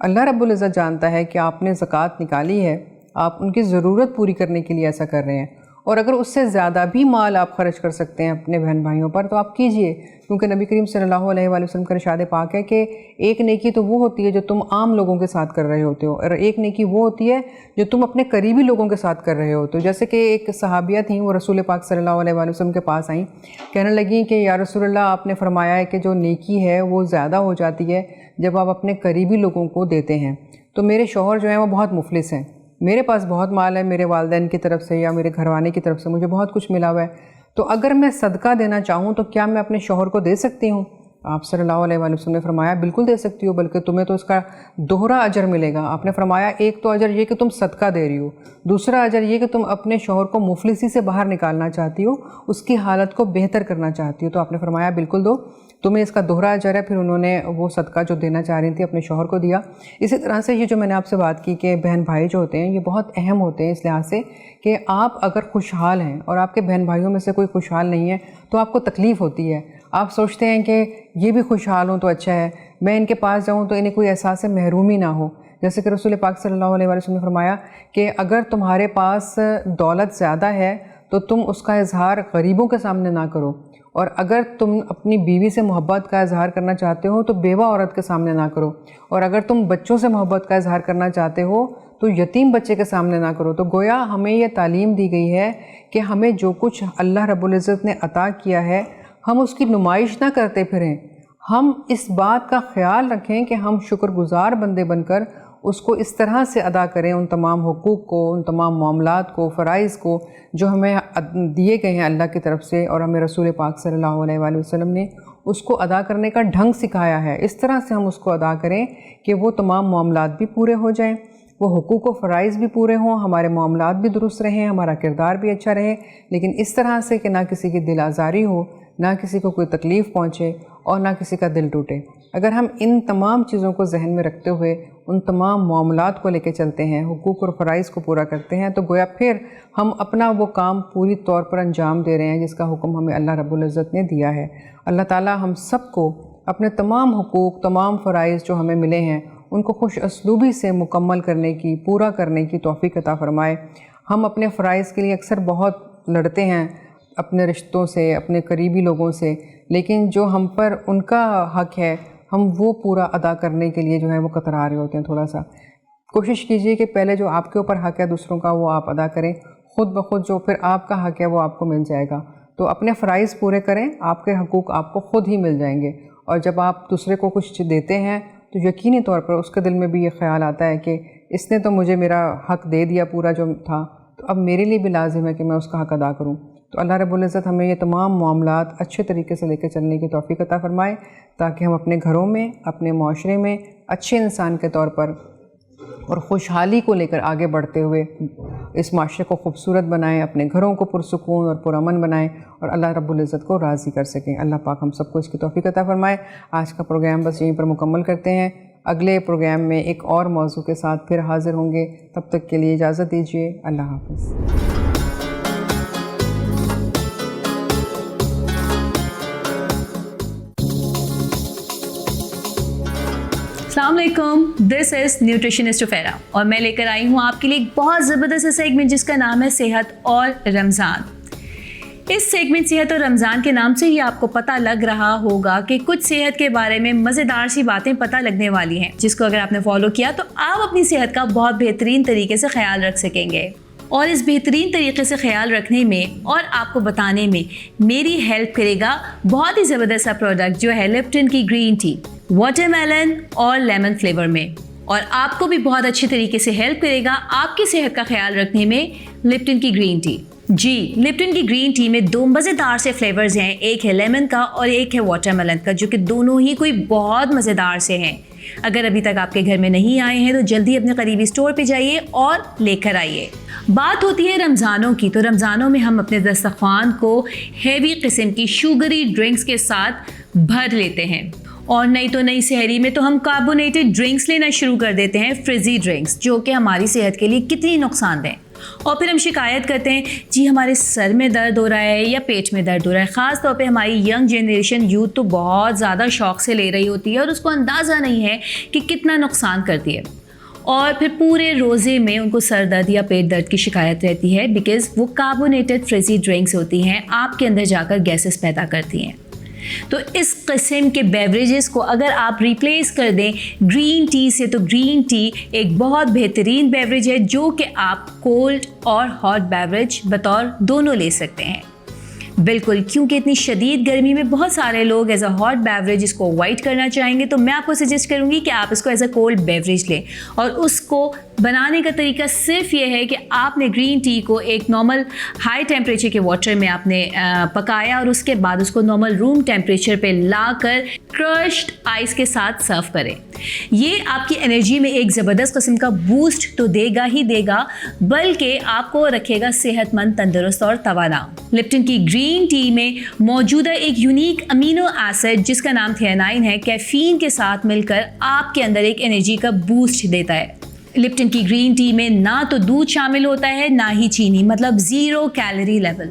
اللہ رب العزت جانتا ہے کہ آپ نے زکوٰۃ نکالی ہے، آپ ان کی ضرورت پوری کرنے کے لیے ایسا کر رہے ہیں، اور اگر اس سے زیادہ بھی مال آپ خرچ کر سکتے ہیں اپنے بہن بھائیوں پر تو آپ کیجئے، کیونکہ نبی کریم صلی اللہ علیہ وآلہ وسلم کا ارشاد پاک ہے کہ ایک نیکی تو وہ ہوتی ہے جو تم عام لوگوں کے ساتھ کر رہے ہوتے ہو، اور ایک نیکی وہ ہوتی ہے جو تم اپنے قریبی لوگوں کے ساتھ کر رہے ہوتے ہو. جیسے کہ ایک صحابیہ تھیں، وہ رسول پاک صلی اللہ علیہ وآلہ وسلم کے پاس آئیں، کہنے لگیں کہ یا رسول اللہ، آپ نے فرمایا ہے کہ جو نیکی ہے وہ زیادہ ہو جاتی ہے جب آپ اپنے قریبی لوگوں کو دیتے ہیں. تو میرے شوہر جو ہیں وہ بہت مفلس ہیں، میرے پاس بہت مال ہے میرے والدین کی طرف سے یا میرے گھروانے کی طرف سے، مجھے بہت کچھ ملا ہوا ہے، تو اگر میں صدقہ دینا چاہوں تو کیا میں اپنے شوہر کو دے سکتی ہوں؟ آپ صلی اللہ علیہ وآلہ وسلم نے فرمایا بالکل دے سکتی ہو، بلکہ تمہیں تو اس کا دوہرا اجر ملے گا. آپ نے فرمایا ایک تو اجر یہ کہ تم صدقہ دے رہی ہو، دوسرا اجر یہ کہ تم اپنے شوہر کو مفلسی سے باہر نکالنا چاہتی ہو، اس کی حالت کو بہتر کرنا چاہتی ہو. تو آپ نے فرمایا بالکل دو، تمہیں اس کا دوہرا اجر ہے. پھر انہوں نے وہ صدقہ جو دینا چاہ رہی تھی اپنے شوہر کو دیا. اسی طرح سے یہ جو میں نے آپ سے بات کی کہ بہن بھائی جو ہوتے ہیں یہ بہت اہم ہوتے ہیں اس لحاظ سے کہ آپ اگر خوشحال ہیں اور آپ کے بہن بھائیوں میں سے کوئی خوشحال نہیں ہے تو آپ کو تکلیف ہوتی ہے. آپ سوچتے ہیں کہ یہ بھی خوشحال ہوں تو اچھا ہے، میں ان کے پاس جاؤں تو انہیں کوئی احساس محرومی نہ ہو. جیسے کہ رسول پاک صلی اللہ علیہ وسلم نے فرمایا کہ اگر تمہارے پاس دولت زیادہ ہے تو تم اس کا اظہار غریبوں کے سامنے نہ کرو، اور اگر تم اپنی بیوی سے محبت کا اظہار کرنا چاہتے ہو تو بیوہ عورت کے سامنے نہ کرو، اور اگر تم بچوں سے محبت کا اظہار کرنا چاہتے ہو تو یتیم بچے کے سامنے نہ کرو. تو گویا ہمیں یہ تعلیم دی گئی ہے کہ ہمیں جو کچھ اللہ رب العزت نے عطا کیا ہے ہم اس کی نمائش نہ کرتے پھریں. ہم اس بات کا خیال رکھیں کہ ہم شکر گزار بندے بن کر اس کو اس طرح سے ادا کریں، ان تمام حقوق کو، ان تمام معاملات کو، فرائض کو جو ہمیں دیے گئے ہیں اللہ کی طرف سے، اور ہمیں رسول پاک صلی اللہ علیہ وآلہ وسلم نے اس کو ادا کرنے کا ڈھنگ سکھایا ہے. اس طرح سے ہم اس کو ادا کریں کہ وہ تمام معاملات بھی پورے ہو جائیں، وہ حقوق و فرائض بھی پورے ہوں، ہمارے معاملات بھی درست رہیں، ہمارا کردار بھی اچھا رہے، لیکن اس طرح سے کہ نہ کسی کی دل آزاری ہو، نہ کسی کو کوئی تکلیف پہنچے اور نہ کسی کا دل ٹوٹے. اگر ہم ان تمام چیزوں کو ذہن میں رکھتے ہوئے ان تمام معاملات کو لے کے چلتے ہیں، حقوق اور فرائض کو پورا کرتے ہیں، تو گویا پھر ہم اپنا وہ کام پوری طور پر انجام دے رہے ہیں جس کا حکم ہمیں اللہ رب العزت نے دیا ہے. اللہ تعالی ہم سب کو اپنے تمام حقوق، تمام فرائض جو ہمیں ملے ہیں ان کو خوش اسلوبی سے مکمل کرنے کی، پورا کرنے کی توفیق عطا فرمائے. ہم اپنے فرائض کے لیے اکثر بہت لڑتے ہیں اپنے رشتوں سے، اپنے قریبی لوگوں سے، لیکن جو ہم پر ان کا حق ہے ہم وہ پورا ادا کرنے کے لیے جو ہے وہ کترا رہے ہوتے ہیں. تھوڑا سا کوشش کیجئے کہ پہلے جو آپ کے اوپر حق ہے دوسروں کا وہ آپ ادا کریں. خود بخود جو پھر آپ کا حق ہے وہ آپ کو مل جائے گا. تو اپنے فرائض پورے کریں, آپ کے حقوق آپ کو خود ہی مل جائیں گے. اور جب آپ دوسرے کو کچھ دیتے ہیں تو یقینی طور پر اس کے دل میں بھی یہ خیال آتا ہے کہ اس نے تو مجھے میرا حق دے دیا پورا جو تھا, تو اب میرے لیے بھی لازم ہے کہ میں اس کا حق ادا کروں. تو اللہ رب العزت ہمیں یہ تمام معاملات اچھے طریقے سے لے کے چلنے کی توفیق عطا فرمائے, تاکہ ہم اپنے گھروں میں, اپنے معاشرے میں اچھے انسان کے طور پر اور خوشحالی کو لے کر آگے بڑھتے ہوئے اس معاشرے کو خوبصورت بنائیں, اپنے گھروں کو پرسکون اور پرامن بنائیں اور اللہ رب العزت کو راضی کر سکیں. اللہ پاک ہم سب کو اس کی توفیق عطا فرمائے. آج کا پروگرام بس یہیں پر مکمل کرتے ہیں. اگلے پروگرام میں ایک اور موضوع کے ساتھ پھر حاضر ہوں گے. تب تک کے لیے اجازت دیجیے. اللہ حافظ. السلام علیکم, دس از نیوٹریشنسٹ فیرا اور میں لے کر آئی ہوں آپ کے لیے ایک بہت زبردست سیگمنٹ جس کا نام ہے صحت اور رمضان. اس سیگمنٹ صحت اور رمضان کے نام سے ہی آپ کو پتہ لگ رہا ہوگا کہ کچھ صحت کے بارے میں مزیدار سی باتیں پتہ لگنے والی ہیں, جس کو اگر آپ نے فالو کیا تو آپ اپنی صحت کا بہت بہترین طریقے سے خیال رکھ سکیں گے. اور اس بہترین طریقے سے خیال رکھنے میں اور آپ کو بتانے میں میری ہیلپ کرے گا بہت ہی زبردست سا پروڈکٹ جو ہے لپٹن کی گرین ٹی, واٹر میلن اور لیمن فلیور میں, اور آپ کو بھی بہت اچھے طریقے سے ہیلپ کرے گا آپ کی صحت کا خیال رکھنے میں لپٹن کی گرین ٹی. جی, لپٹن کی گرین ٹی میں 2 مزیدار سے فلیورز ہیں, ایک ہے لیمن کا اور ایک ہے واٹر میلن کا, جو کہ دونوں ہی کوئی بہت مزیدار سے ہیں. اگر ابھی تک آپ کے گھر میں نہیں آئے ہیں تو جلدی اپنے قریبی اسٹور پہ جائیے اور لے کر آئیے. بات ہوتی ہے رمضانوں کی, تو رمضانوں میں ہم اپنے دسترخوان کو ہیوی قسم کی شوگری ڈرنکس کے ساتھ بھر لیتے ہیں, اور نہیں تو نئی سحری میں تو ہم کاربونیٹڈ ڈرنکس لینا شروع کر دیتے ہیں, فریزی ڈرنکس, جو کہ ہماری صحت کے لیے کتنی نقصان دہ. اور پھر ہم شکایت کرتے ہیں جی ہمارے سر میں درد ہو رہا ہے یا پیٹ میں درد ہو رہا ہے. خاص طور پہ ہماری ینگ جنریشن یوتھ تو بہت زیادہ شوق سے لے رہی ہوتی ہے اور اس کو اندازہ نہیں ہے کہ کتنا نقصان کرتی ہے. اور پھر پورے روزے میں ان کو سر درد یا پیٹ درد کی شکایت رہتی ہے, بیکاز وہ کاربونیٹڈ فریزی ڈرنکس ہوتی ہیں, آپ کے اندر جا کر گیسز پیدا کرتی ہیں. تو اس قسم کے بیوریجز کو اگر آپ ریپلیس کر دیں گرین ٹی سے, تو گرین ٹی ایک بہت بہترین بیوریج ہے جو کہ آپ کولڈ اور ہاٹ بیوریج بطور دونوں لے سکتے ہیں. بالکل, کیونکہ اتنی شدید گرمی میں بہت سارے لوگ ایز اے ہاٹ بیوریج اس کو اوائڈ کرنا چاہیں گے, تو میں آپ کو سجیسٹ کروں گی کہ آپ اس کو ایز اے کولڈ بیوریج لیں. اور اس کو بنانے کا طریقہ صرف یہ ہے کہ آپ نے گرین ٹی کو ایک نارمل ہائی ٹیمپریچر کے واٹر میں آپ نے پکایا, اور اس کے بعد اس کو نارمل روم ٹیمپریچر پہ لا کر کرشڈ آئس کے ساتھ سرو کریں. یہ آپ کی انرجی میں ایک زبردست قسم کا بوسٹ تو دے گا ہی دے گا, بلکہ آپ کو رکھے گا صحت مند, تندرست اور توانا. لپٹن کی گرین ٹی میں موجودہ ایک یونیک امینو ایسڈ جس کا نام تھیانائن ہے, کیفین کے ساتھ مل کر آپ کے اندر ایک انرجی کا بوسٹ دیتا ہے. لپٹن کی گرین ٹی میں نہ تو دودھ شامل ہوتا ہے نہ ہی چینی, مطلب 0 کیلری لیول.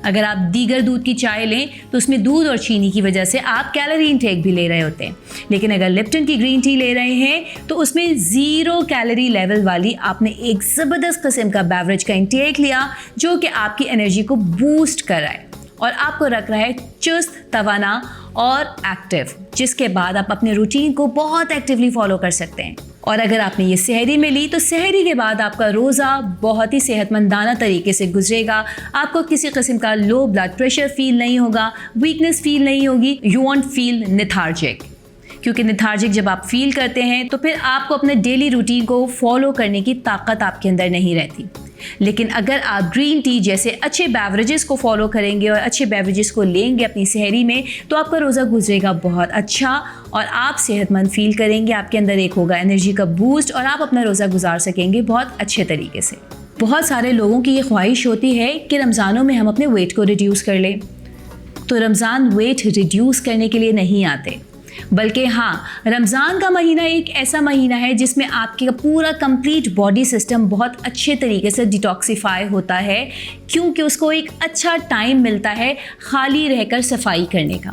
اگر آپ دیگر دودھ کی چائے لیں تو اس میں دودھ اور چینی کی وجہ سے آپ کیلری انٹیک بھی لے رہے ہوتے ہیں, لیکن اگر لپٹن کی گرین ٹی لے رہے ہیں تو اس میں 0 کیلری لیول والی آپ نے ایک زبردست قسم کا بیوریج کا انٹیک لیا, جو کہ آپ کی انرجی کو بوسٹ کر رہا ہے اور آپ کو رکھ رہا ہے چست, توانا اور ایکٹیو, جس کے بعد آپ اپنے روٹین کو بہت ایکٹیولی فالو کر سکتے ہیں. اور اگر آپ نے یہ سحری میں لی تو سحری کے بعد آپ کا روزہ بہت ہی صحت مندانہ طریقے سے گزرے گا. آپ کو کسی قسم کا لو بلڈ پریشر فیل نہیں ہوگا, ویکنس فیل نہیں ہوگی, یو وانٹ فیل لیتھارجک, کیونکہ لیتھارجک جب آپ فیل کرتے ہیں تو پھر آپ کو اپنے ڈیلی روٹین کو فالو کرنے کی طاقت آپ کے اندر نہیں رہتی. لیکن اگر آپ گرین ٹی جیسے اچھے بیوریجز کو فالو کریں گے اور اچھے بیوریجز کو لیں گے اپنی سحری میں, تو آپ کا روزہ گزرے گا بہت اچھا اور آپ صحت مند فیل کریں گے. آپ کے اندر ایک ہوگا انرجی کا بوسٹ اور آپ اپنا روزہ گزار سکیں گے بہت اچھے طریقے سے. بہت سارے لوگوں کی یہ خواہش ہوتی ہے کہ رمضانوں میں ہم اپنے ویٹ کو ریڈیوس کر لیں, تو رمضان ویٹ ریڈیوس کرنے کے لیے نہیں آتے, بلکہ ہاں رمضان کا مہینہ ایک ایسا مہینہ ہے جس میں آپ کا پورا کمپلیٹ باڈی سسٹم بہت اچھے طریقے سے ڈیٹاکسیفائی ہوتا ہے, کیونکہ اس کو ایک اچھا ٹائم ملتا ہے خالی رہ کر صفائی کرنے کا.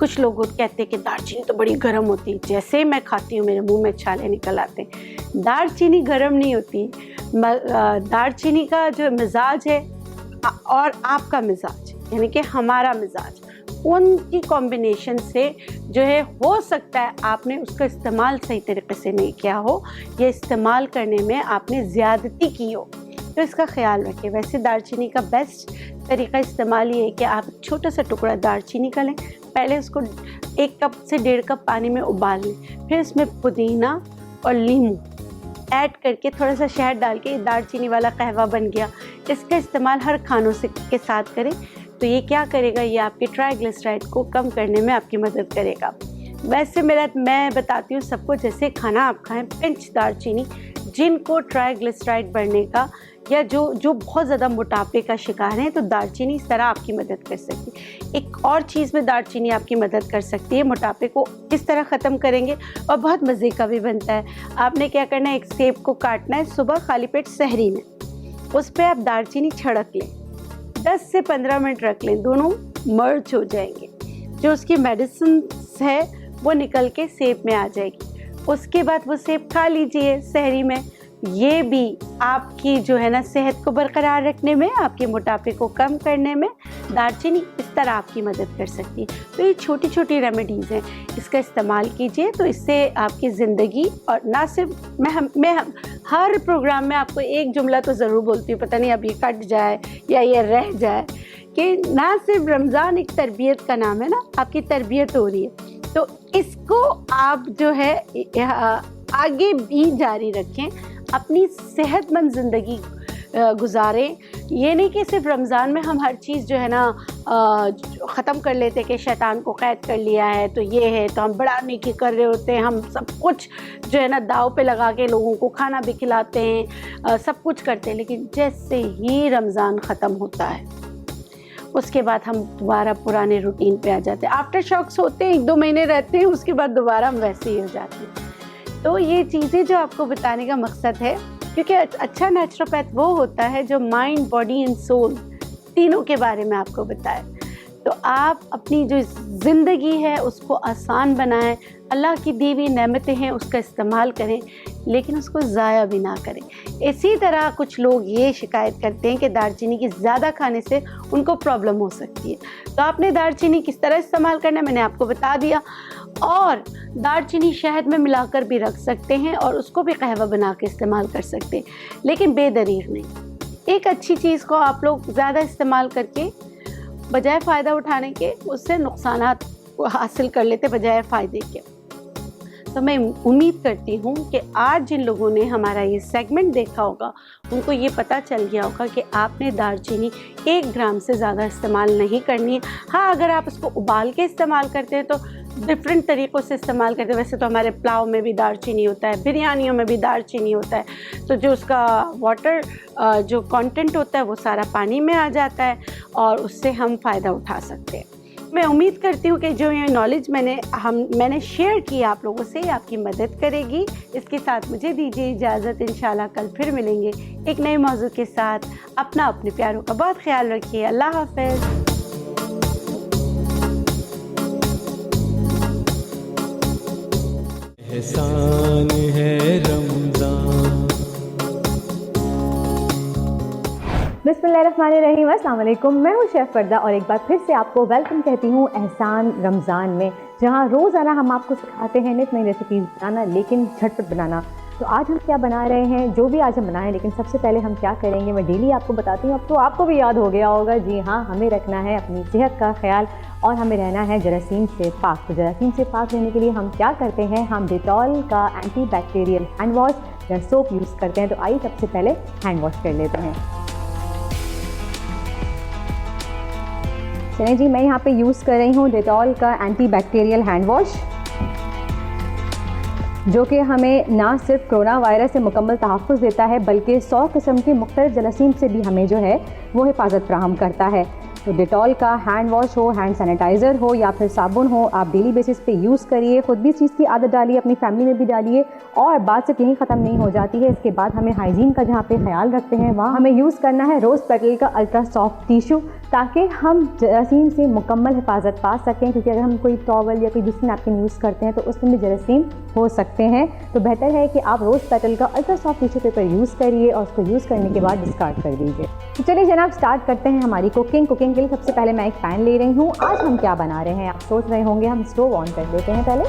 کچھ لوگ کہتے ہیں کہ دار چینی تو بڑی گرم ہوتی ہے، جیسے میں کھاتی ہوں میرے منہ میں چھالے نکل آتے ہیں۔ دار چینی گرم نہیں ہوتی، دار چینی کا جو مزاج ہے اور آپ کا مزاج یعنی کہ ہمارا مزاج، ان کی کمبینیشن سے جو ہے ہو سکتا ہے آپ نے اس کا استعمال صحیح طریقے سے نہیں کیا ہو یا استعمال کرنے میں آپ نے زیادتی کی ہو، تو اس کا خیال رکھیں۔ ویسے دار چینی کا بیسٹ طریقہ استعمال یہ ہے کہ آپ چھوٹا سا ٹکڑا دار چینی کا لیں، پہلے اس کو 1 کپ سے 1.5 کپ پانی میں ابال لیں، پھر اس میں پودینہ اور لیموں ایڈ کر کے تھوڑا سا شہد ڈال کے دار چینی والا قہوہ بن گیا۔ اس کا استعمال ہر کھانوں کے ساتھ کریں تو یہ کیا کرے گا، یہ آپ کے ٹرائیگلیسرائڈ کو کم کرنے میں آپ کی مدد کرے گا۔ ویسے میں بتاتی ہوں سب کو جیسے کھانا آپ کھائیں، پنچ دار چینی، جن کو ٹرائیگلیسرائڈ بڑھنے کا یا جو بہت زیادہ موٹاپے کا شکار ہیں تو دار چینی اس طرح آپ کی مدد کر سکتی ہے۔ ایک اور چیز میں دار چینی آپ کی مدد کر سکتی ہے، موٹاپے کو کس طرح ختم کریں گے اور بہت مزے کا بھی بنتا ہے۔ آپ نے کیا کرنا ہے، ایک سیب کو کاٹنا ہے صبح خالی پیٹ سحری میں، اس پہ آپ دار چینی چھڑک لیں، 10 سے 15 منٹ رکھ لیں، دونوں مرچ ہو جائیں گے، جو اس کی میڈیسنس ہے وہ نکل کے سیب میں آ جائے گی۔ اس کے بعد وہ سیب کھا لیجئے سحری میں۔ یہ بھی آپ کی جو ہے نا صحت کو برقرار رکھنے میں، آپ کے موٹاپے کو کم کرنے میں دار چینی اس طرح آپ کی مدد کر سکتی ہے۔ تو یہ چھوٹی چھوٹی ریمیڈیز ہیں، اس کا استعمال کیجئے تو اس سے آپ کی زندگی، اور نہ صرف میں ہر پروگرام میں آپ کو ایک جملہ تو ضرور بولتی ہوں، پتہ نہیں اب یہ کٹ جائے یا یہ رہ جائے، کہ نہ صرف رمضان ایک تربیت کا نام ہے نا، آپ کی تربیت ہو رہی ہے، تو اس کو آپ جو ہے آگے بھی جاری رکھیں، اپنی صحت مند زندگی گزاریں۔ یہ نہیں کہ صرف رمضان میں ہم ہر چیز جو ہے نا ختم کر لیتے کہ شیطان کو قید کر لیا ہے تو یہ ہے تو ہم بڑا نیکی کر رہے ہوتے ہیں، ہم سب کچھ جو ہے نا داؤ پہ لگا کے لوگوں کو کھانا بھی کھلاتے ہیں، سب کچھ کرتے ہیں، لیکن جیسے ہی رمضان ختم ہوتا ہے اس کے بعد ہم دوبارہ پرانے روٹین پہ آ جاتے ہیں، آفٹر شاکس ہوتے ہیں، 1-2 مہینے رہتے ہیں، اس کے بعد دوبارہ ہم ویسے ہی ہو جاتے ہیں۔ تو یہ چیزیں جو آپ کو بتانے کا مقصد ہے، کیونکہ اچھا نیچروپیتھ وہ ہوتا ہے جو مائنڈ، باڈی اینڈ سول تینوں کے بارے میں آپ کو بتائے۔ تو آپ اپنی جو زندگی ہے اس کو آسان بنائیں، اللہ کی دی ہوئی نعمتیں ہیں اس کا استعمال کریں، لیکن اس کو ضائع بھی نہ کریں۔ اسی طرح کچھ لوگ یہ شکایت کرتے ہیں کہ دار چینی کی زیادہ کھانے سے ان کو پرابلم ہو سکتی ہے، تو آپ نے دار چینی کس طرح استعمال کرنا ہے میں نے آپ کو بتا دیا، اور دار چینی شہد میں ملا کر بھی رکھ سکتے ہیں اور اس کو بھی قہوہ بنا کے استعمال کر سکتے ہیں، لیکن بے دریغ نہیں۔ ایک اچھی چیز کو آپ لوگ زیادہ استعمال کر کے بجائے فائدہ اٹھانے کے اس سے نقصانات حاصل کر لیتے بجائے فائدے کے۔ تو میں امید کرتی ہوں کہ آج جن لوگوں نے ہمارا یہ سیگمنٹ دیکھا ہوگا ان کو یہ پتہ چل گیا ہوگا کہ آپ نے دار چینی 1 گرام سے زیادہ استعمال نہیں کرنی ہے۔ ہاں، اگر آپ اس کو ابال کے استعمال کرتے ہیں تو ڈفرینٹ طریقوں سے استعمال کرتے ہیں، ویسے تو ہمارے پلاؤ میں بھی دار چینی ہوتا ہے، بریانیوں میں بھی دار چینی ہوتا ہے، تو جو اس کا واٹر جو کانٹینٹ ہوتا ہے وہ سارا پانی میں آ جاتا ہے اور اس سے ہم فائدہ اٹھا سکتے ہیں۔ میں امید کرتی ہوں کہ جو یہ نالج میں نے شیئر کی آپ لوگوں سے آپ کی مدد کرے گی۔ اس کے ساتھ مجھے دیجیے اجازت، انشاءاللہ کل پھر ملیں گے ایک نئے موضوع کے ساتھ۔ اپنے پیاروں کا بہت خیال رکھیے، اللہ حافظ۔ احسان ہے رمضان۔ بسم اللہ الرحمن الرحیم، السلام علیکم، میں ہوں شیف فردہ اور ایک بار پھر سے آپ کو ویلکم کہتی ہوں احسان رمضان میں، جہاں روزانہ ہم آپ کو سکھاتے ہیں نئی ریسیپیز بنانا، لیکن جھٹ پٹ بنانا۔ تو آج ہم کیا بنا رہے ہیں، جو بھی آج ہم بنائیں، لیکن سب سے پہلے ہم کیا کریں گے میں ڈیلی آپ کو بتاتی ہوں، اب تو آپ کو بھی یاد ہو گیا ہوگا، جی ہاں، ہمیں رکھنا ہے اپنی صحت کا خیال اور ہمیں رہنا ہے جراثیم سے پاک۔ تو جراثیم سے پاک رہنے کے لیے ہم کیا کرتے ہیں، ہم ڈیٹول کا اینٹی بیکٹیریل ہینڈ واش یا سوپ یوز کرتے ہیں۔ تو آئیے سب سے پہلے ہینڈ واش کر لیتے ہیں۔ چلیں جی، میں یہاں پہ یوز کر رہی ہوں ڈیٹول کا اینٹی بیکٹیریل ہینڈ واش، جو کہ ہمیں نہ صرف کرونا وائرس سے مکمل تحفظ دیتا ہے بلکہ 100 قسم کے مختلف جراثیم سے بھی ہمیں جو ہے وہ حفاظت فراہم کرتا ہے۔ تو ڈیٹول کا ہینڈ واش ہو، ہینڈ سینیٹائزر ہو یا پھر صابن ہو، آپ ڈیلی بیسس پہ یوز کریے، خود بھی اس چیز کی عادت ڈالیے، اپنی فیملی میں بھی ڈالیے، اور بات سے یہیں ختم نہیں ہو جاتی ہے۔ اس کے بعد ہمیں ہائیجین کا جہاں پہ خیال رکھتے ہیں وہاں ہمیں یوز کرنا ہے روز پیٹل کا الٹرا سافٹ ٹیشو، تاکہ ہم جراثیم سے مکمل حفاظت پا سکیں، کیونکہ اگر ہم کوئی ٹاول یا کوئی دوسری نیپکن یوز کرتے ہیں تو اس میں بھی جراثیم ہو سکتے ہیں. تو بہتر ہے کہ آپ روز پیٹل کا ultra soft tissue paper use کریے اور اس کو یوز کرنے کے بعد ڈسکارڈ کر دیجیے. تو چلیے جناب اسٹارٹ کرتے ہیں ہماری کوکنگ کے لیے سب سے پہلے میں ایک پین لے رہی ہوں. آج ہم کیا بنا رہے ہیں آپ سوچ رہے ہوں گے. ہم اسٹوو آن کر دیتے ہیں. پہلے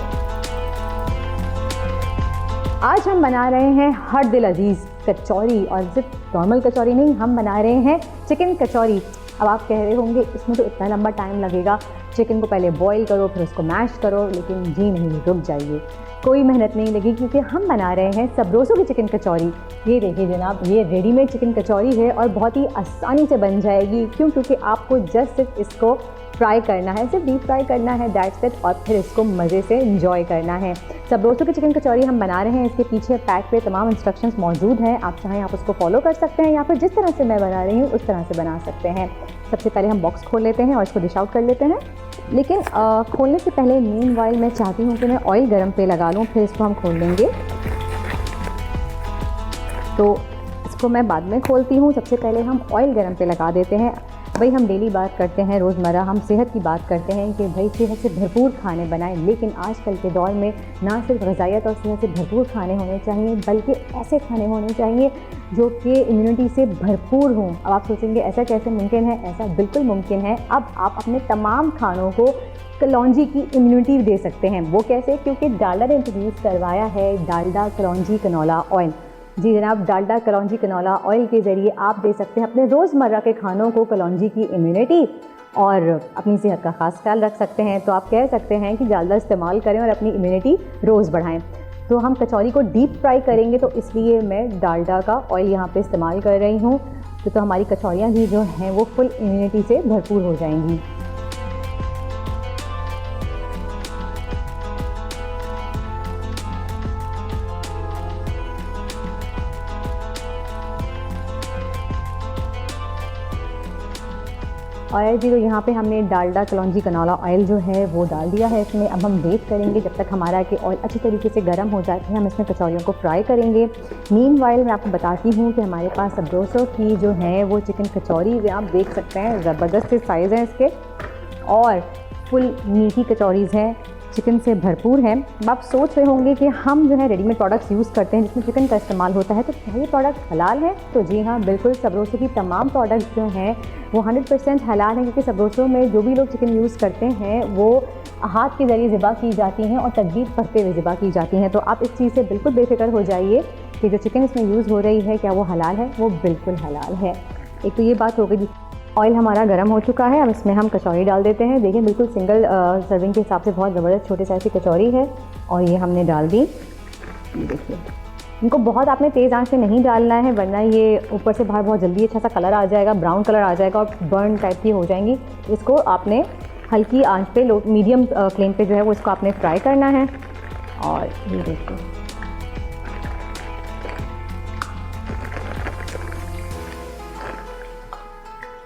آج ہم بنا رہے ہیں ہر دل عزیز کچوری، اور صرف نارمل کچوری نہیں، ہم بنا رہے ہیں چکن کچوری. اب آپ کہہ رہے ہوں گے اس میں تو اتنا لمبا ٹائم لگے گا، چکن کو پہلے بوائل کرو پھر اس کو میش کرو. لیکن جی نہیں، رک جائیے، کوئی محنت نہیں لگی، کیونکہ ہم بنا رہے ہیں سبروسو کی چکن کچوری. یہ دیکھیے جناب، یہ ریڈی میڈ چکن کچوری ہے اور بہت ہی آسانی سے بن جائے گی. کیونکہ آپ کو جسٹ صرف اس کو فرائی کرنا ہے، صرف ڈیپ فرائی کرنا ہے، دیٹس اٹ، اور پھر اس کو مزے سے انجوائے کرنا ہے. سبروسو کی چکن کچوری ہم بنا رہے ہیں، اس کے پیچھے پیک پہ تمام انسٹرکشنز موجود ہیں. آپ چاہیں آپ اس کو فالو کر سکتے ہیں یا پھر جس طرح سے میں بنا رہی ہوں اس طرح سے بنا سکتے ہیں. سب سے پہلے ہم باکس کھول لیتے ہیں اور اس کو ڈش آؤٹ کر لیتے ہیں. لیکن کھولنے سے پہلے مین وائل میں چاہتی ہوں کہ میں آئل گرم پہ لگا لوں، پھر اس کو ہم کھول لیں گے. تو اس کو میں بعد میں کھولتی ہوں. سب سے پہلے ہم آئل گرم پہ لگا دیتے ہیں. بھائی ہم ڈیلی بات کرتے ہیں، روزمرہ ہم صحت کی بات کرتے ہیں کہ بھائی صحت سے بھرپور کھانے بنائیں. لیکن آج کل کے دور میں نہ صرف غذائیت اور صحت سے بھرپور کھانے ہونے چاہیے، بلکہ ایسے کھانے ہونے چاہیے جو کہ امیونٹی سے بھرپور ہوں. اب آپ سوچیں گے ایسا کیسے ممکن ہے؟ ایسا بالکل ممکن ہے. اب آپ اپنے تمام کھانوں کو کلونجی کی امیونٹی دے سکتے ہیں. وہ کیسے؟ کیونکہ ڈالڈا نے انٹروڈیوس کروایا ہے ڈالڈا کلونجی کنولا آئل. جی جناب، ڈالڈا کلونجی کنولا آئل کے ذریعے آپ دے سکتے ہیں اپنے روزمرہ کے کھانوں کو کلونجی کی امیونٹی اور اپنی صحت کا خاص خیال رکھ سکتے ہیں. تو آپ کہہ سکتے ہیں کہ ڈالڈا استعمال کریں اور اپنی امیونٹی روز بڑھائیں. تو ہم کچوری کو ڈیپ فرائی کریں گے، تو اس لیے میں ڈالڈا کا آئل یہاں پہ استعمال کر رہی ہوں. تو ہماری کچوریاں بھی جو ہیں وہ فل امیونٹی سے بھرپور ہو جائیں گی. آئل بھی تو یہاں پہ ہم نے ڈالڈا کلونجی کنولا آئل جو ہے وہ ڈال دیا ہے اس میں. اب ہم ویٹ کریں گے جب تک ہمارا کہ آئل اچھی طریقے سے گرم ہو جائے. ہم اس میں کچوریوں کو فرائی کریں گے. مین وائل میں آپ کو بتاتی ہوں کہ ہمارے پاس سبروسو کی جو ہے وہ چکن کچوری آپ دیکھ سکتے ہیں، زبردست سائز ہیں اس کے اور فل میٹھی کچوریز ہیں، چکن سے بھرپور ہیں. اب آپ سوچ رہے ہوں گے کہ ہم جو ہے ریڈی میڈ پروڈکٹس یوز کرتے ہیں جس میں چکن کا استعمال ہوتا ہے، تو کیا یہ پروڈکٹ حلال ہے؟ تو جی ہاں، بالکل. سبروسو کی تمام پروڈکٹس جو ہیں وہ 100% حلال ہیں، کیونکہ سبروسو میں جو بھی لوگ چکن یوز کرتے ہیں وہ ہاتھ کے ذریعے ذبح کی جاتی ہیں اور تدبیر پڑھتے ہوئے ذبح کی جاتی ہیں. تو آپ اس چیز سے بالکل بے فکر ہو جائیے کہ جو چکن اس میں یوز ہو رہی ہے کیا وہ حلال ہے؟ وہ بالکل حلال ہے. ایک تو یہ بات ہو گئی. آئل ہمارا گرم ہو چکا ہے. اب اس میں ہم کچوری ڈال دیتے ہیں. دیکھیں بالکل سنگل سرونگ کے حساب سے بہت زبردست چھوٹے سائز کی کچوری ہے اور یہ ہم نے ڈال دی. دیکھیے ان کو بہت آپ نے تیز آنچ سے نہیں ڈالنا ہے، ورنہ یہ اوپر سے باہر بہت جلدی اچھا سا کلر آ جائے گا، براؤن کلر آ جائے گا اور برن ٹائپ کی ہو جائیں گی. اس کو آپ نے ہلکی آنچ پہ میڈیم فلیم پہ جو ہے وہ اس کو آپ نے فرائی کرنا ہے. اور یہ دیکھیے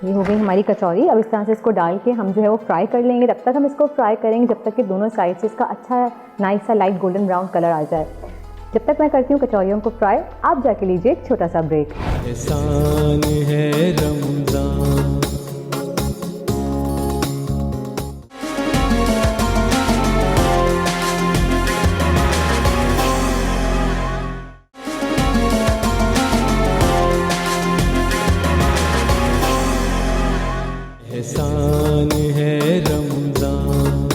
یہ ہو گئی ہماری کچوری. اب اس طرح سے اس کو ڈال کے ہم جو ہے وہ فرائی کر لیں گے. تب تک ہم اس کو فرائی کریں گے جب تک کہ دونوں سائڈ سے اس کا اچھا نائس سا لائٹ گولڈن براؤن کلر آ جائے. جب تک میں کرتی ہوں کچوریوں کو فرائی، آپ جا کے لیجیے ایک چھوٹا سا بریک. احسان ہے رمضان، احسان ہے رمضان.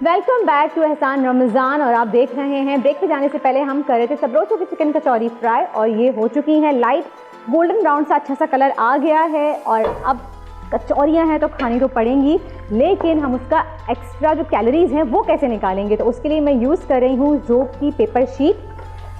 ویلکم بیک ٹو احسان رمضان. اور آپ دیکھ رہے ہیں بریک پہ جانے سے پہلے ہم کر رہے تھے سبروسو کی چکن کچوری فرائی اور یہ ہو چکی ہیں لائٹ گولڈن براؤن سا اچھا سا کلر آ گیا ہے. اور اب کچوریاں ہیں تو کھانی تو پڑیں گی، لیکن ہم اس کا ایکسٹرا جو کیلوریز ہیں وہ کیسے نکالیں گے؟ تو اس کے لیے میں یوز کر رہی ہوں زوپ کی پیپر شیٹ.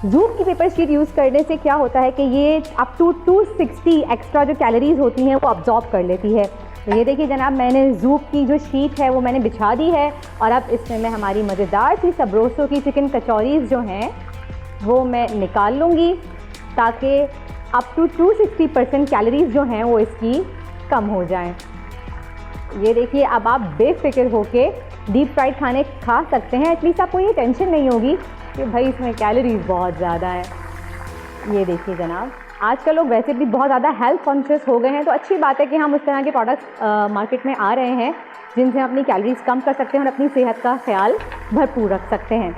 زوپ کی پیپر شیٹ یوز کرنے سے کیا ہوتا ہے کہ یہ اپ ٹو 260 ایکسٹرا جو کیلوریز ہوتی ہیں وہ ابزارب کر لیتی ہے. تو یہ دیکھیے جناب، میں نے زوپ کی جو شیٹ ہے وہ میں نے بچھا دی ہے اور اب اس میں ہماری مزیدار سی سبروسو کی چکن کچوریز جو ہیں وہ میں نکال لوں گی تاکہ اپ ٹو 260% کیلوریز جو ہیں وہ اس کی کم ہو جائیں. یہ دیکھیے اب آپ بے فکر ہو کے ڈیپ فرائڈ کھانے کھا سکتے ہیں. ایٹ لیسٹ آپ کو یہ ٹینشن نہیں ہوگی کہ بھائی اس میں کیلوریز بہت زیادہ ہیں. یہ دیکھیے جناب، آج کل لوگ ویسے بھی بہت زیادہ ہیلتھ کانشیس ہو گئے ہیں، تو اچھی بات ہے کہ ہم اس طرح کے پروڈکٹس مارکیٹ میں آ رہے ہیں جن سے اپنی کیلوریز کم کر سکتے ہیں اور اپنی صحت کا خیال بھرپور رکھ سکتے ہیں.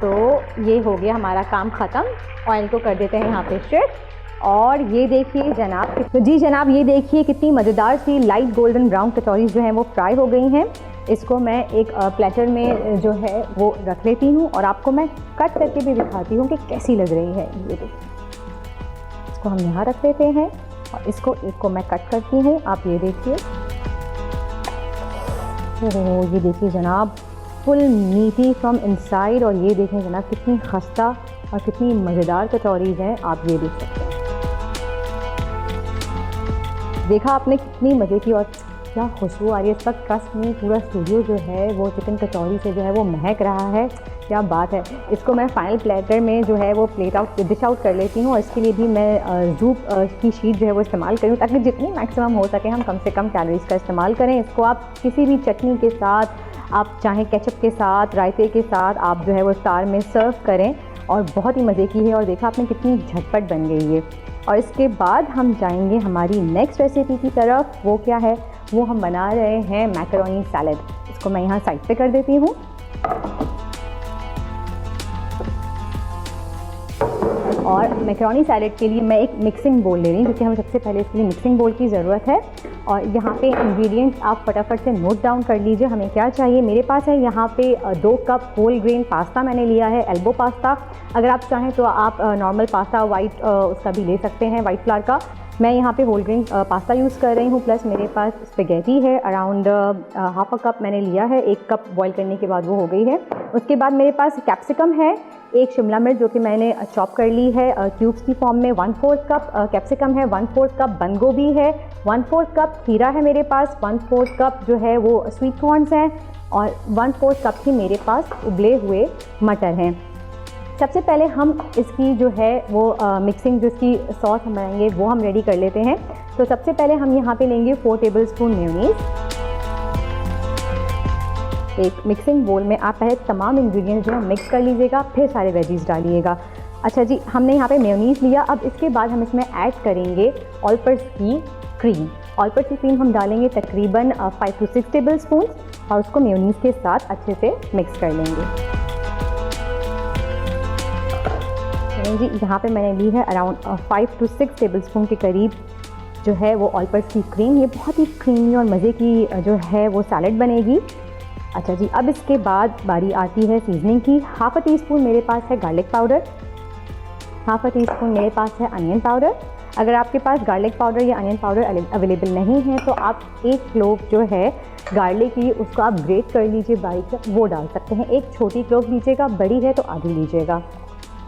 تو یہ ہو گیا ہمارا کام ختم. آئل کو کر دیتے ہیں یہاں پہ شفٹ. اور یہ دیکھیے جناب، تو جی جناب یہ دیکھیے کتنی مزیدار سی لائٹ گولڈن براؤن کچوریز جو ہیں وہ فرائی ہو گئی ہیں. اس کو میں ایک پلیٹر میں جو ہے وہ رکھ لیتی ہوں اور آپ کو میں کٹ کر کے بھی دکھاتی ہوں کہ کیسی لگ رہی ہے. یہ دیکھیں، اس کو ہم یہاں رکھ لیتے ہیں اور اس کو ایک کو میں کٹ کرتی ہوں. آپ یہ دیکھیے، یہ دیکھیے جناب فل میٹی فرام انسائڈ. اور یہ دیکھیں جناب کتنی خستہ اور کتنی مزیدار کچوریز ہیں. آپ یہ دیکھ سکتے ہیں، دیکھا آپ نے کتنی مزے کی اور کیا خوشبو آ رہی ہے اس وقت. ٹرسٹ میں پورا اسٹوڈیو جو ہے وہ چکن کچوری سے جو ہے وہ مہک رہا ہے. کیا بات ہے. اس کو میں فائنل پلیٹر میں جو ہے وہ ڈش آؤٹ کر لیتی ہوں. اور اس کے لیے بھی میں زوپ کی شیٹ جو ہے وہ استعمال کری ہوں تاکہ جتنی میکسیمم ہو سکے ہم کم سے کم کیلوریز کا استعمال کریں. اس کو آپ کسی بھی چٹنی کے ساتھ، آپ چاہیں کیچپ کے ساتھ، رائتے کے ساتھ آپ جو ہے وہ افطار میں سرو کریں اور بہت ہی مزے کی ہے. اور دیکھا آپ نے کتنی جھٹپٹ بن گئی ہے. اور اس کے بعد ہم جائیں گے ہماری نیکسٹ ریسیپی کی طرف. وہ کیا ہے؟ وہ ہم بنا رہے ہیں میکرونی سیلڈ. اس کو میں یہاں سائڈ پہ کر دیتی ہوں. اور میکرونی سیلڈ کے لیے میں ایک مکسنگ بول لے رہی ہوں کیونکہ ہمیں سب سے پہلے اس کے لیے مکسنگ بول کی ضرورت ہے. اور یہاں پہ انگریڈینٹس آپ فٹافٹ سے نوٹ ڈاؤن کر لیجیے ہمیں کیا چاہیے. میرے پاس ہے یہاں پہ 2 کپ ہول گرین پاستا میں نے لیا ہے، ایلبو پاستا. اگر آپ چاہیں تو آپ نارمل پاستا وائٹ اس کا بھی لے سکتے ہیں، وائٹ فلاور کا. میں یہاں پہ ہول گرین پاستا یوز کر رہی ہوں. پلس میرے پاس اسپیگیٹی ہے، اراؤنڈ ہاف اے کپ میں نے لیا ہے. 1 کپ بوائل کرنے کے بعد وہ ہو گئی ہے. اس کے بعد میرے پاس کیپسیکم ہے، 1 شملہ مرچ جو کہ میں نے چاپ کر لی ہے کیوبس کی فارم میں. 1/4 کپ کیپسیکم ہے، 1/4 کپ بند گوبھی ہے، 1/4 کپ کھیرا ہے میرے پاس، 1/4 کپ جو ہے وہ سویٹ کارنس ہیں اور 1/4 کپ ہی میرے پاس ابلے ہوئے مٹر ہیں. سب سے پہلے ہم اس کی جو ہے وہ مکسنگ، جو اس کی سوس ہم بنائیں گے وہ ہم ریڈی کر لیتے ہیں. تو سب سے پہلے ہم یہاں پہ لیں گے 4 ٹیبل اسپون میونیز. ایک مکسنگ بول میں آپ پہلے تمام انگریڈینٹس جو ہے مکس کر لیجیے گا، پھر سارے ویجیز ڈالیے گا. اچھا جی، ہم نے یہاں پہ میونیز لیا. اب اس کے بعد ہم اس میں ایڈ کریں گے آل پرپز کی کریم. آل پرپز کی کریم ہم ڈالیں گے تقریباً 5 to 6 ٹیبل اسپونس اور اس کو میونیز کے ساتھ اچھے سے مکس کر لیں گے. جی یہاں پہ میں نے لی ہے اراؤنڈ 5 to 6 ٹیبل اسپون کے قریب جو ہے وہ آل پرپز کی کریم. یہ بہت ہی کریمی اور مزے کی جو ہے وہ سیلڈ بنے گی. اچھا جی، اب اس کے بعد باری آتی ہے سیزننگ کی. ہاف اے ٹی اسپون میرے پاس ہے garlic powder, half A T spoon میرے پاس ہے انین پاؤڈر. اگر آپ کے پاس گارلک پاؤڈر یا انین پاؤڈر اویلیبل نہیں ہے تو آپ 1 کلوو جو ہے گارلک کی اس کو آپ گریٹ کر لیجیے باریک، وہ ڈال سکتے ہیں. 1 چھوٹی کلوو لیجیے گا، بڑی ہے تو آدھی لیجیے گا.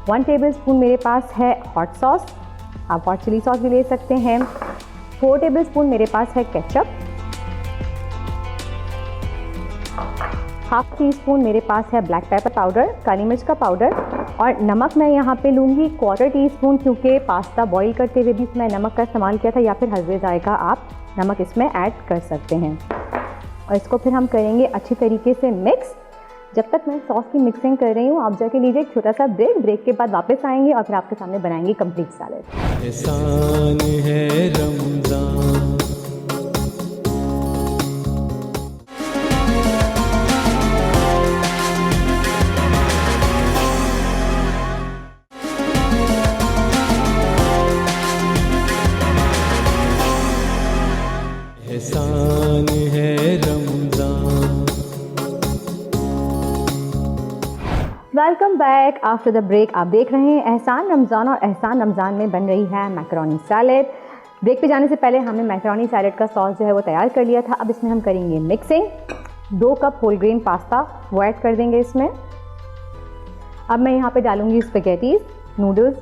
1 ٹیبل اسپون میرے پاس ہے ہاٹ سوس، آپ ہاٹ چلی سوس بھی لے سکتے ہیں. 4 ٹیبل اسپون میرے پاس ہے کیچپ. ہاف ٹی اسپون میرے پاس ہے بلیک پیپر پاؤڈر، کالی مرچ کا پاؤڈر. اور نمک میں یہاں پہ لوں گی 1/4 ٹی اسپون کیونکہ پاستا بوائل کرتے ہوئے بھی اس میں نمک کا استعمال کیا تھا، یا پھر حسب ذائقہ آپ نمک اس میں ایڈ کر سکتے ہیں. اور اس کو پھر ہم کریں گے اچھی طریقے سے مکس. جب تک میں سوس کی مکسنگ کر رہی ہوں آپ جا کے لیجیے ایک چھوٹا سا بریک کے بعد واپس آئیں گے اور پھر آپ کے سامنے بنائیں گے کمپلیٹ سیلڈ. احسان ہے رمضان، احسان ہے Ramzan. Welcome back after the break. آپ دیکھ رہے ہیں احسان رمضان، اور احسان رمضان میں بن رہی ہے میکرونی سیلڈ. بریک پہ جانے سے پہلے ہم نے میکرونی سیلڈ کا سوس جو ہے وہ تیار کر لیا تھا. اب اس میں ہم کریں گے mixing. 2 cup whole grain pasta وہ ایڈ کر دیں گے اس میں. اب میں یہاں پہ ڈالوں گی اسپیگیٹیز نوڈلز،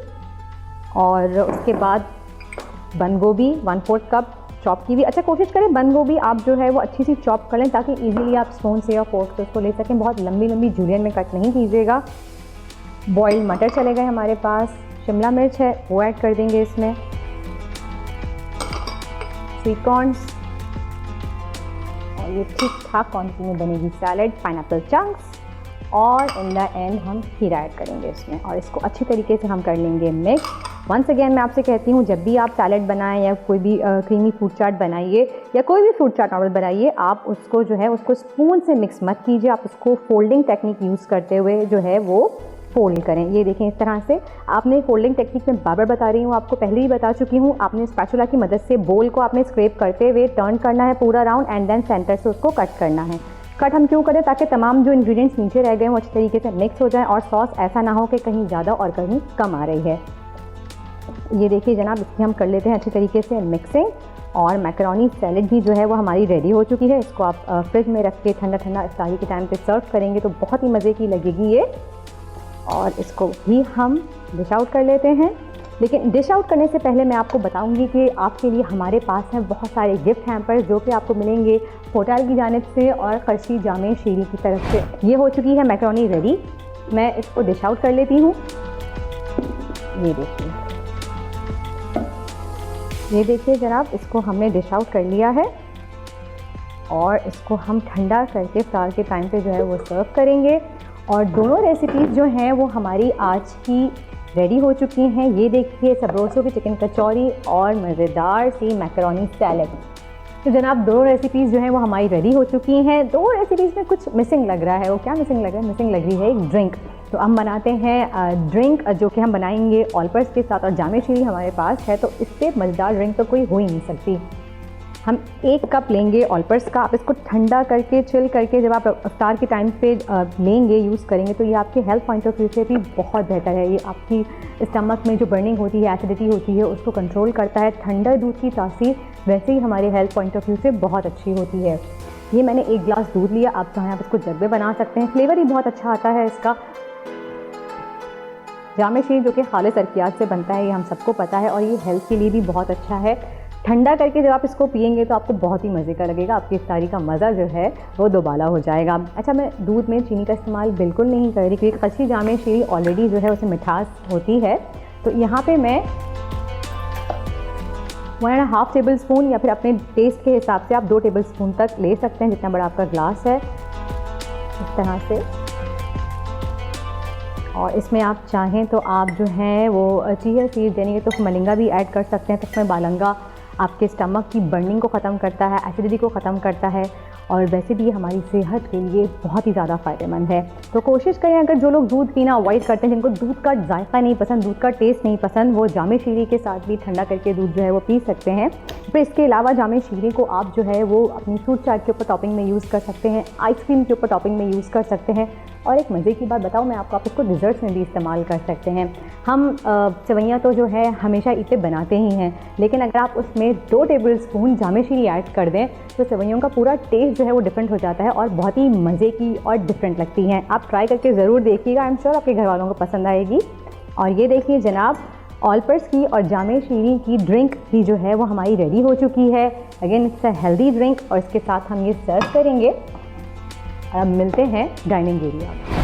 اور اس کے بعد بند گوبھی 1/4 کپ چاپ کی ہوئی. اچھا کوشش کریں بند گوبھی آپ جو ہے وہ اچھی سی چاپ کر لیں تاکہ ایزیلی آپ اسپون سے یا فورک سے اس کو لے سکیں. بہت لمبی لمبی جولین میں کٹ نہیں کیجیے گا. بوائل مٹر چلے گئے ہمارے پاس. شملہ مرچ ہے وہ ایڈ کر دیں گے اس میں. سویٹ کارنس، اور یہ ٹھیک ٹھاک کوانٹٹی میں بنے گی سیلڈ. پائن ایپل چنکس اور ان دا اینڈ ہم کھیرا ایڈ کریں گے اس میں اور اس کو اچھی طریقے سے ہم کر لیں گے مکس. ونس اگین میں آپ سے کہتی ہوں جب بھی آپ سیلڈ بنائیں یا کوئی بھی کریمی فروٹ چاٹ بنائیے یا کوئی بھی فروٹ چاٹ نارمل بنائیے, آپ اس کو جو ہے اس کو اسپون سے مکس مت کیجیے, آپ اس کو فولڈنگ ٹیکنیک یوز کرتے ہوئے جو ہے وہ فولڈ کریں. یہ دیکھیں اس طرح سے آپ نے فولڈنگ ٹیکنیک میں بار بار بتا رہی ہوں, آپ کو پہلے ہی بتا چکی ہوں. آپ نے اسپیچولا کی مدد سے بول کو آپ نے اسکریپ کرتے ہوئے ٹرن کرنا ہے پورا راؤنڈ اینڈ دین سینٹر سے اس کو کٹ کرنا ہے. کٹ ہم کیوں کریں؟ تاکہ تمام جو انگریڈینٹس نیچے رہ گئے وہ اچھی طریقے سے مکس ہو جائیں اور ساس ایسا نہ ہو کہ کہیں زیادہ اور کہیں کم آ رہی ہے. یہ دیکھیے جناب, اس کی ہم کر لیتے ہیں اچھی طریقے سے مکسنگ. اور میکرونی سیلڈ بھی جو ہے وہ ہماری ریڈی ہو چکی ہے. اس کو آپ فریج میں رکھ کے ٹھنڈا ٹھنڈا افطاری کے ٹائم پہ سرو کریں گے تو بہت ہی مزے کی لگے گی یہ. اور اس کو بھی ہم ڈش آؤٹ کر لیتے ہیں. لیکن ڈش آؤٹ کرنے سے پہلے میں آپ کو بتاؤں گی کہ آپ کے لیے ہمارے پاس ہیں بہت سارے گفٹ ہیمپر جو کہ آپ کو ملیں گے ہوٹل کی جانب سے اور قرشی جامع شیری کی طرف سے. یہ ہو چکی ہے میکرونی ریڈی, میں اس کو ڈش آؤٹ کر لیتی ہوں. یہ دیکھیے جناب, اس کو ہم نے ڈش آؤٹ کر لیا ہے اور اس کو ہم ٹھنڈا کر کے افطار کے ٹائم پہ جو ہے وہ سرو کریں گے. اور دونوں ریسیپیز جو ہیں وہ ہماری آج کی ریڈی ہو چکی ہیں. یہ دیکھیے سبروسو کی چکن کچوری اور مزیدار سی میکرونی سیلڈ. تو جناب دونوں ریسیپیز جو ہیں وہ ہماری ریڈی ہو چکی ہیں. دو ریسیپیز میں کچھ مسنگ لگ رہا ہے. وہ کیا مسنگ لگ رہا ہے؟ مسنگ لگ رہی ہے ایک ڈرنک. تو ہم بناتے ہیں ڈرنک جو کہ ہم بنائیں گے آلپرس کے ساتھ اور جامع شیری ہمارے پاس ہے. تو اس سے مزیدار ڈرنک تو کوئی ہو ہی نہیں سکتی. ہم 1 کپ لیں گے آلپرس کا. آپ اس کو ٹھنڈا کر کے چل کر کے جب آپ افطار کے ٹائم پہ لیں گے یوز کریں گے تو یہ آپ کے ہیلتھ پوائنٹ آف ویو سے بھی بہت بہتر ہے. یہ آپ کی اسٹمک میں جو برننگ ہوتی ہے, ایسیڈیٹی ہوتی ہے, اس کو کنٹرول کرتا ہے. ٹھنڈا دودھ کی تاثیر ویسے ہی ہمارے ہیلتھ پوائنٹ آف ویو سے بہت اچھی ہوتی ہے. یہ میں نے 1 گلاس دودھ لیا. آپ چاہیں آپ اس کو جگ میں بنا سکتے ہیں. فلیور ہی بہت اچھا آتا ہے اس کا. جامع شیری جو کہ خالص ارکیات سے بنتا ہے, یہ ہم سب کو پتہ ہے اور یہ ہیلتھ کے لیے بھی بہت اچھا ہے. ٹھنڈا کر کے جب آپ اس کو پئیں گے تو آپ کو بہت ہی مزے کا لگے گا. آپ کی افطاری کا مزہ جو ہے وہ دوبالا ہو جائے گا. اچھا, میں دودھ میں چینی کا استعمال بالکل نہیں کر رہی کیونکہ قرشی جامع شیری آلریڈی جو ہے اسے مٹھاس ہوتی ہے. تو یہاں پہ میں 1.5 ٹیبل اسپون یا پھر اپنے ٹیسٹ کے حساب سے آپ 2 ٹیبل اسپون تک لے سکتے ہیں, جتنا بڑا آپ کا گلاس ہے اس طرح سے. اور اس میں آپ چاہیں تو آپ جو ہیں وہ چیا سیڈ یعنی کہ تو ملنگا بھی ایڈ کر سکتے ہیں. تو اس میں بالنگا آپ کے اسٹمک کی برننگ کو ختم کرتا ہے, ایسیڈیٹی کو ختم کرتا ہے اور ویسے بھی یہ ہماری صحت کے لیے بہت ہی زیادہ فائدہ مند ہے. تو کوشش کریں, اگر جو لوگ دودھ پینا اوائڈ کرتے ہیں, جن کو دودھ کا ذائقہ نہیں پسند, دودھ کا ٹیسٹ نہیں پسند, وہ جامع شیری کے ساتھ بھی ٹھنڈا کر کے دودھ جو ہے وہ پی سکتے ہیں. پھر اس کے علاوہ جامع شیری کو آپ جو ہے وہ اپنی فروٹ چاٹ کے اوپر ٹاپنگ میں یوز کر سکتے ہیں, آئس کریم کے اوپر ٹاپنگ میں یوز کر سکتے ہیں. اور ایک مزے کی بات بتاؤں میں آپ کو, آپ اس کو ڈیزرٹس میں بھی استعمال کر سکتے ہیں. ہم سوئیاں تو جو ہے ہمیشہ عید پہ بناتے ہی ہیں, لیکن اگر آپ اس میں 2 ٹیبل اسپون جامع شیری ایڈ کر دیں تو سوئیوں کا پورا ٹیسٹ جو ہے وہ ڈفرینٹ ہو جاتا ہے اور بہت ہی مزے کی اور ڈفرینٹ لگتی ہیں. آپ ٹرائی کر کے ضرور دیکھیے گا, آئی ایم شیور آپ کے گھر والوں کو پسند آئے گی. اور یہ دیکھیے جناب, آلپرس کی اور جامع شیری کی ڈرنک بھی جو ہے وہ ہماری ریڈی ہو چکی ہے. Again it's a healthy drink اور اس کے ساتھ ہم یہ سرو کریں گے. اب ملتے ہیں ڈائننگ ایریا میں.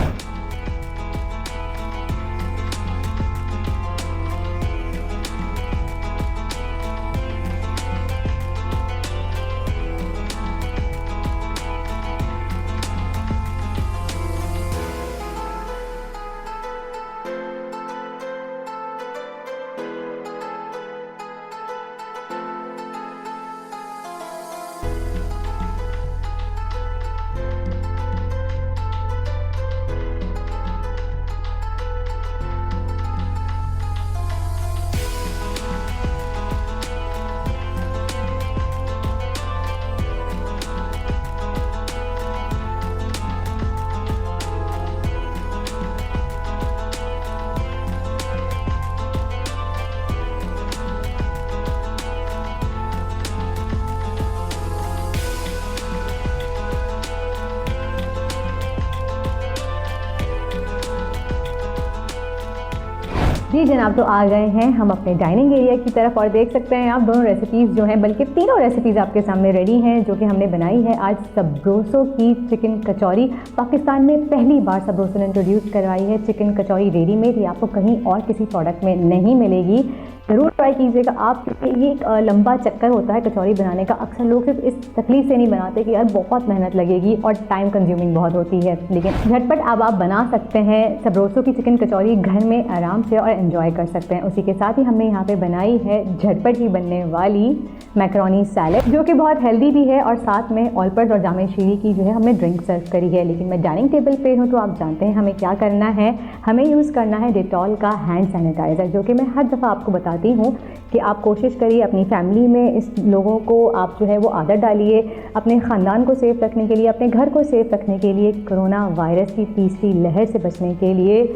جی جناب، تو آ گئے ہیں ہم اپنے ڈائننگ ایریا کی طرف اور دیکھ سکتے ہیں آپ دونوں ریسیپیز جو ہیں، بلکہ تینوں ریسیپیز آپ کے سامنے ریڈی ہیں، جو کہ ہم نے بنائی ہے آج سبروسو کی چکن کچوری۔ پاکستان میں پہلی بار سبروسو نے انٹروڈیوس کروائی ہے چکن کچوری ریڈی میڈ، یہ آپ کو کہیں اور کسی پروڈکٹ میں نہیں ملے گی، ضرور ٹرائی کیجیے گا آپ، کیونکہ یہ ایک لمبا چکر ہوتا ہے کچوری بنانے کا۔ اکثر لوگ صرف اس تکلیف سے نہیں بناتے کہ یار بہت محنت لگے گی اور ٹائم کنزیومنگ بہت ہوتی ہے، لیکن جھٹپٹ اب آپ بنا سکتے ہیں سبروسو کی چکن کچوری گھر میں آرام سے اور انجوائے کر سکتے ہیں۔ اسی کے ساتھ ہی ہم نے یہاں پہ بنائی ہے جھٹپٹ ہی بننے والی میکرونی سیلڈ، جو کہ بہت ہیلدی بھی ہے، اور ساتھ میں آلپرز اور جامع شیری کی جو ہے ہم نے ڈرنک سرو کری ہے۔ لیکن میں ڈائننگ ٹیبل پہ ہوں تو آپ جانتے ہیں ہمیں کیا کرنا ہے، ہمیں یوز کرنا ہے ڈیٹول کا ہینڈ سینیٹائزر، جو کہ میں ہر دفعہ آپ کو بتاتی ہوں کہ آپ کوشش کریے اپنی فیملی میں اس لوگوں کو آپ جو ہے وہ عادت ڈالیے، اپنے خاندان کو سیف رکھنے کے لیے، اپنے گھر کو سیف رکھنے کے لیے، کرونا وائرس کی تیسری لہر سے بچنے کے لیے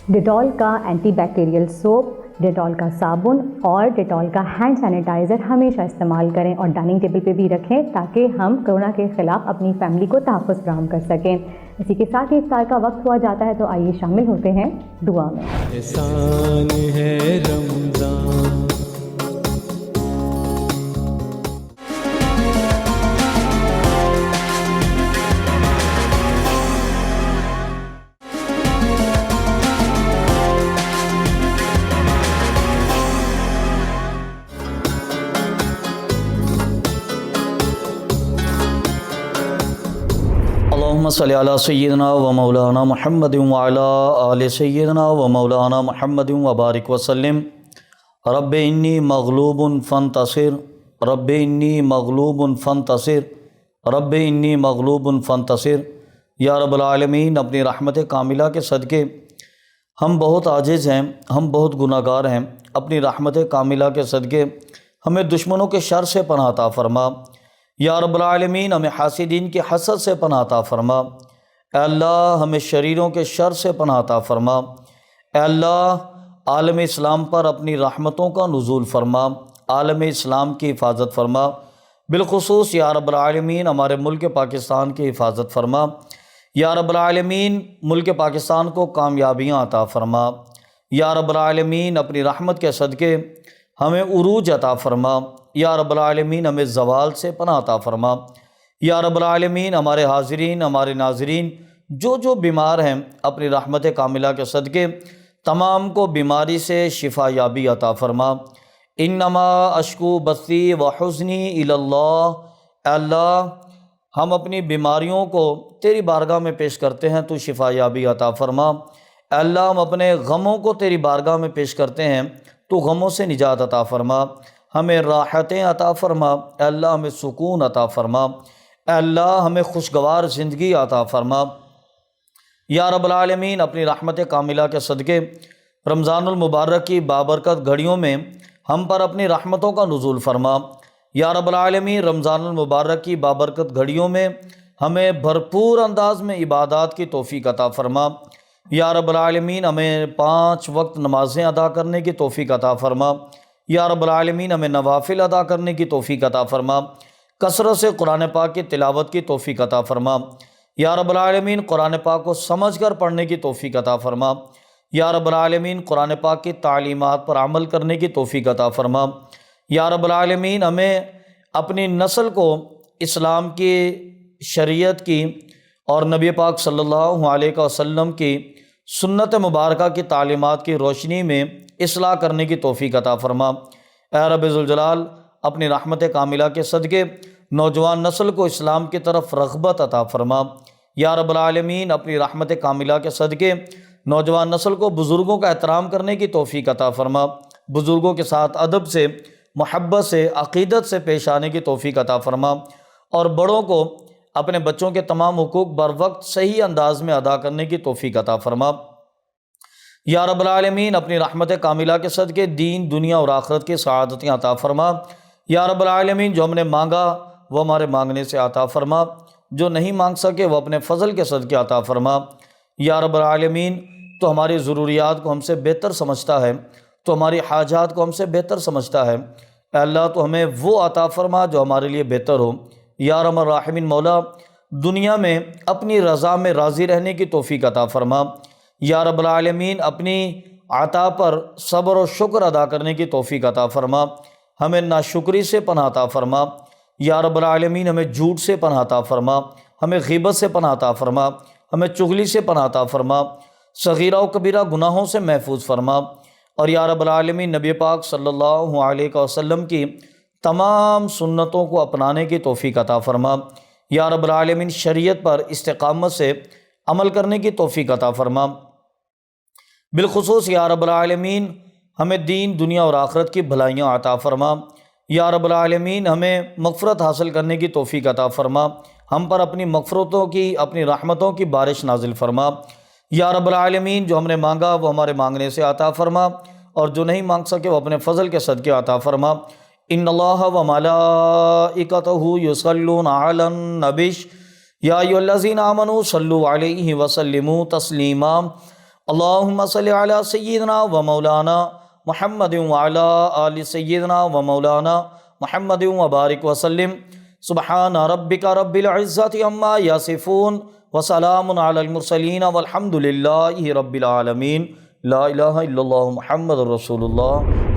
ڈیٹول کا اینٹی بیکٹیریل سوپ، ڈیٹول کا صابن اور ڈیٹول کا ہینڈ سینیٹائزر ہمیشہ استعمال کریں اور ڈائننگ ٹیبل پہ بھی رکھیں، تاکہ ہم کرونا کے خلاف اپنی فیملی کو تحفظ فراہم کر سکیں۔ اسی کے ساتھ ہی افطار کا وقت ہوا جاتا ہے، تو آئیے شامل ہوتے ہیں دعا میں۔ احسان ہے رمضان، اللہم صلی علی سیدنا و مولانا محمد وعلی آل سیدنا و مولانا محمد وبارک وسلم۔ رب انی مغلوب فانتصر، رب انی مغلوب فانتصر، رب انی مغلوب فانتصر۔ یا رب العالمین، اپنی رحمت کاملہ کے صدقے ہم بہت عاجز ہیں، ہم بہت گناہ گار ہیں، اپنی رحمت کاملہ کے صدقے ہمیں دشمنوں کے شر سے پناہ عطا فرما۔ یا رب العالمین، ہمیں حاسدین کی حسد سے پناہ عطا فرما۔ اے اللہ، ہمیں شریروں کے شر سے پناہ عطا فرما۔ اے اللہ، عالم اسلام پر اپنی رحمتوں کا نزول فرما، عالم اسلام کی حفاظت فرما، بالخصوص یا رب العالمین ہمارے ملک پاکستان کی حفاظت فرما۔ یا رب العالمین، ملک پاکستان کو کامیابیاں عطا فرما۔ یا رب العالمین، اپنی رحمت کے صدقے ہمیں عروج عطا فرما۔ یا رب العالمین، ہمیں زوال سے پناہ عطا فرما۔ یا رب العالمین، ہمارے حاضرین، ہمارے ناظرین جو بیمار ہیں، اپنی رحمت کاملہ کے صدقے تمام کو بیماری سے شفا یابی عطا فرما۔ انما اشکو بثی و حزنی الی اللہ۔ اے اللہ، ہم اپنی بیماریوں کو تیری بارگاہ میں پیش کرتے ہیں، تو شفا یابی عطا فرما۔ اے اللہ، ہم اپنے غموں کو تیری بارگاہ میں پیش کرتے ہیں، تو غموں سے نجات عطا فرما، ہمیں راحتیں عطا فرما۔ اے اللہ، ہمیں سکون عطا فرما۔ اے اللہ، ہمیں خوشگوار زندگی عطا فرما۔ یا رب العالمین، اپنی رحمت کاملہ کے صدقے رمضان المبارک کی بابرکت گھڑیوں میں ہم پر اپنی رحمتوں کا نزول فرما۔ یا رب العالمین، رمضان المبارک کی بابرکت گھڑیوں میں ہمیں بھرپور انداز میں عبادات کی توفیق عطا فرما۔ یا رب العالمین، ہمیں 5 وقت نمازیں ادا کرنے کی توفیق عطا فرما۔ یا رب العالمین، ہمیں نوافل ادا کرنے کی توفیق عطا فرما، کثرت سے قرآن پاک کی تلاوت کی توفیق عطا فرما۔ یا رب العالمین، قرآن پاک کو سمجھ کر پڑھنے کی توفیق عطا فرما۔ یا رب العالمین، قرآن پاک کی تعلیمات پر عمل کرنے کی توفیق عطا فرما۔ یا رب العالمین، ہمیں اپنی نسل کو اسلام کی، شریعت کی اور نبی پاک صلی اللہ علیہ وسلم کی سنت مبارکہ کی تعلیمات کی روشنی میں اصلاح کرنے کی توفیق عطا فرما۔ اے رب ذوالجلال، اپنی رحمت کاملہ کے صدقے نوجوان نسل کو اسلام کی طرف رغبت عطا فرما۔ یا رب العالمین، اپنی رحمت کاملہ کے صدقے نوجوان نسل کو بزرگوں کا احترام کرنے کی توفیق عطا فرما، بزرگوں کے ساتھ ادب سے، محبت سے، عقیدت سے پیش آنے کی توفیق عطا فرما، اور بڑوں کو اپنے بچوں کے تمام حقوق بر وقت صحیح انداز میں ادا کرنے کی توفیق عطا فرما۔ یا رب العالمین، اپنی رحمت کاملہ کے صدقے دین، دنیا اور آخرت کی سعادتیں عطا فرما۔ یا رب العالمین، جو ہم نے مانگا وہ ہمارے مانگنے سے عطا فرما، جو نہیں مانگ سکے وہ اپنے فضل کے صدقے عطا فرما۔ یا رب العالمین، تو ہماری ضروریات کو ہم سے بہتر سمجھتا ہے، تو ہماری حاجات کو ہم سے بہتر سمجھتا ہے۔ اے اللہ، تو ہمیں وہ عطا فرما جو ہمارے لیے بہتر ہو۔ یا ارحم الراحمین، مولا، دنیا میں اپنی رضا میں راضی رہنے کی توفیق عطا فرما۔ یا رب العالمین، اپنی عطا پر صبر و شکر ادا کرنے کی توفیق عطا فرما، ہمیں ناشکری سے پناہ عطا فرما، یا رب العالمین ہمیں جھوٹ سے پناہ عطا فرما، ہمیں غیبت سے پناہ عطا فرما، ہمیں چغلی سے پناہ عطا فرما، صغیرہ و کبیرہ گناہوں سے محفوظ فرما، اور یا رب العالمین نبی پاک صلی اللہ علیہ وسلم کی تمام سنتوں کو اپنانے کی توفیق عطا فرما، یا رب العالمین شریعت پر استقامت سے عمل کرنے کی توفیق عطا فرما، بالخصوص یا رب العالمین ہمیں دین دنیا اور آخرت کی بھلائیاں عطا فرما، یا رب العالمین ہمیں مغفرت حاصل کرنے کی توفیق عطا فرما، ہم پر اپنی مغفرتوں کی، اپنی رحمتوں کی بارش نازل فرما، یا رب العالمین جو ہم نے مانگا وہ ہمارے مانگنے سے عطا فرما، اور جو نہیں مانگ سکے وہ اپنے فضل کے صدقے عطا فرما۔ ان اللہ و ملائکتہ یصلون علی النبی یا ایھا الذین آمنوا صلوا علیہ وسلموا تسلیما، اللہم صلی علی سیدنا و مولانا محمد وعلی آل سیدنا و مولانا محمد وبارک وسلم، سبحان ربک رب العزت عما یصفون وسلام علی المرسلین والحمد للہ رب العالمین، لا الہ الا اللہ محمد رسول اللہ۔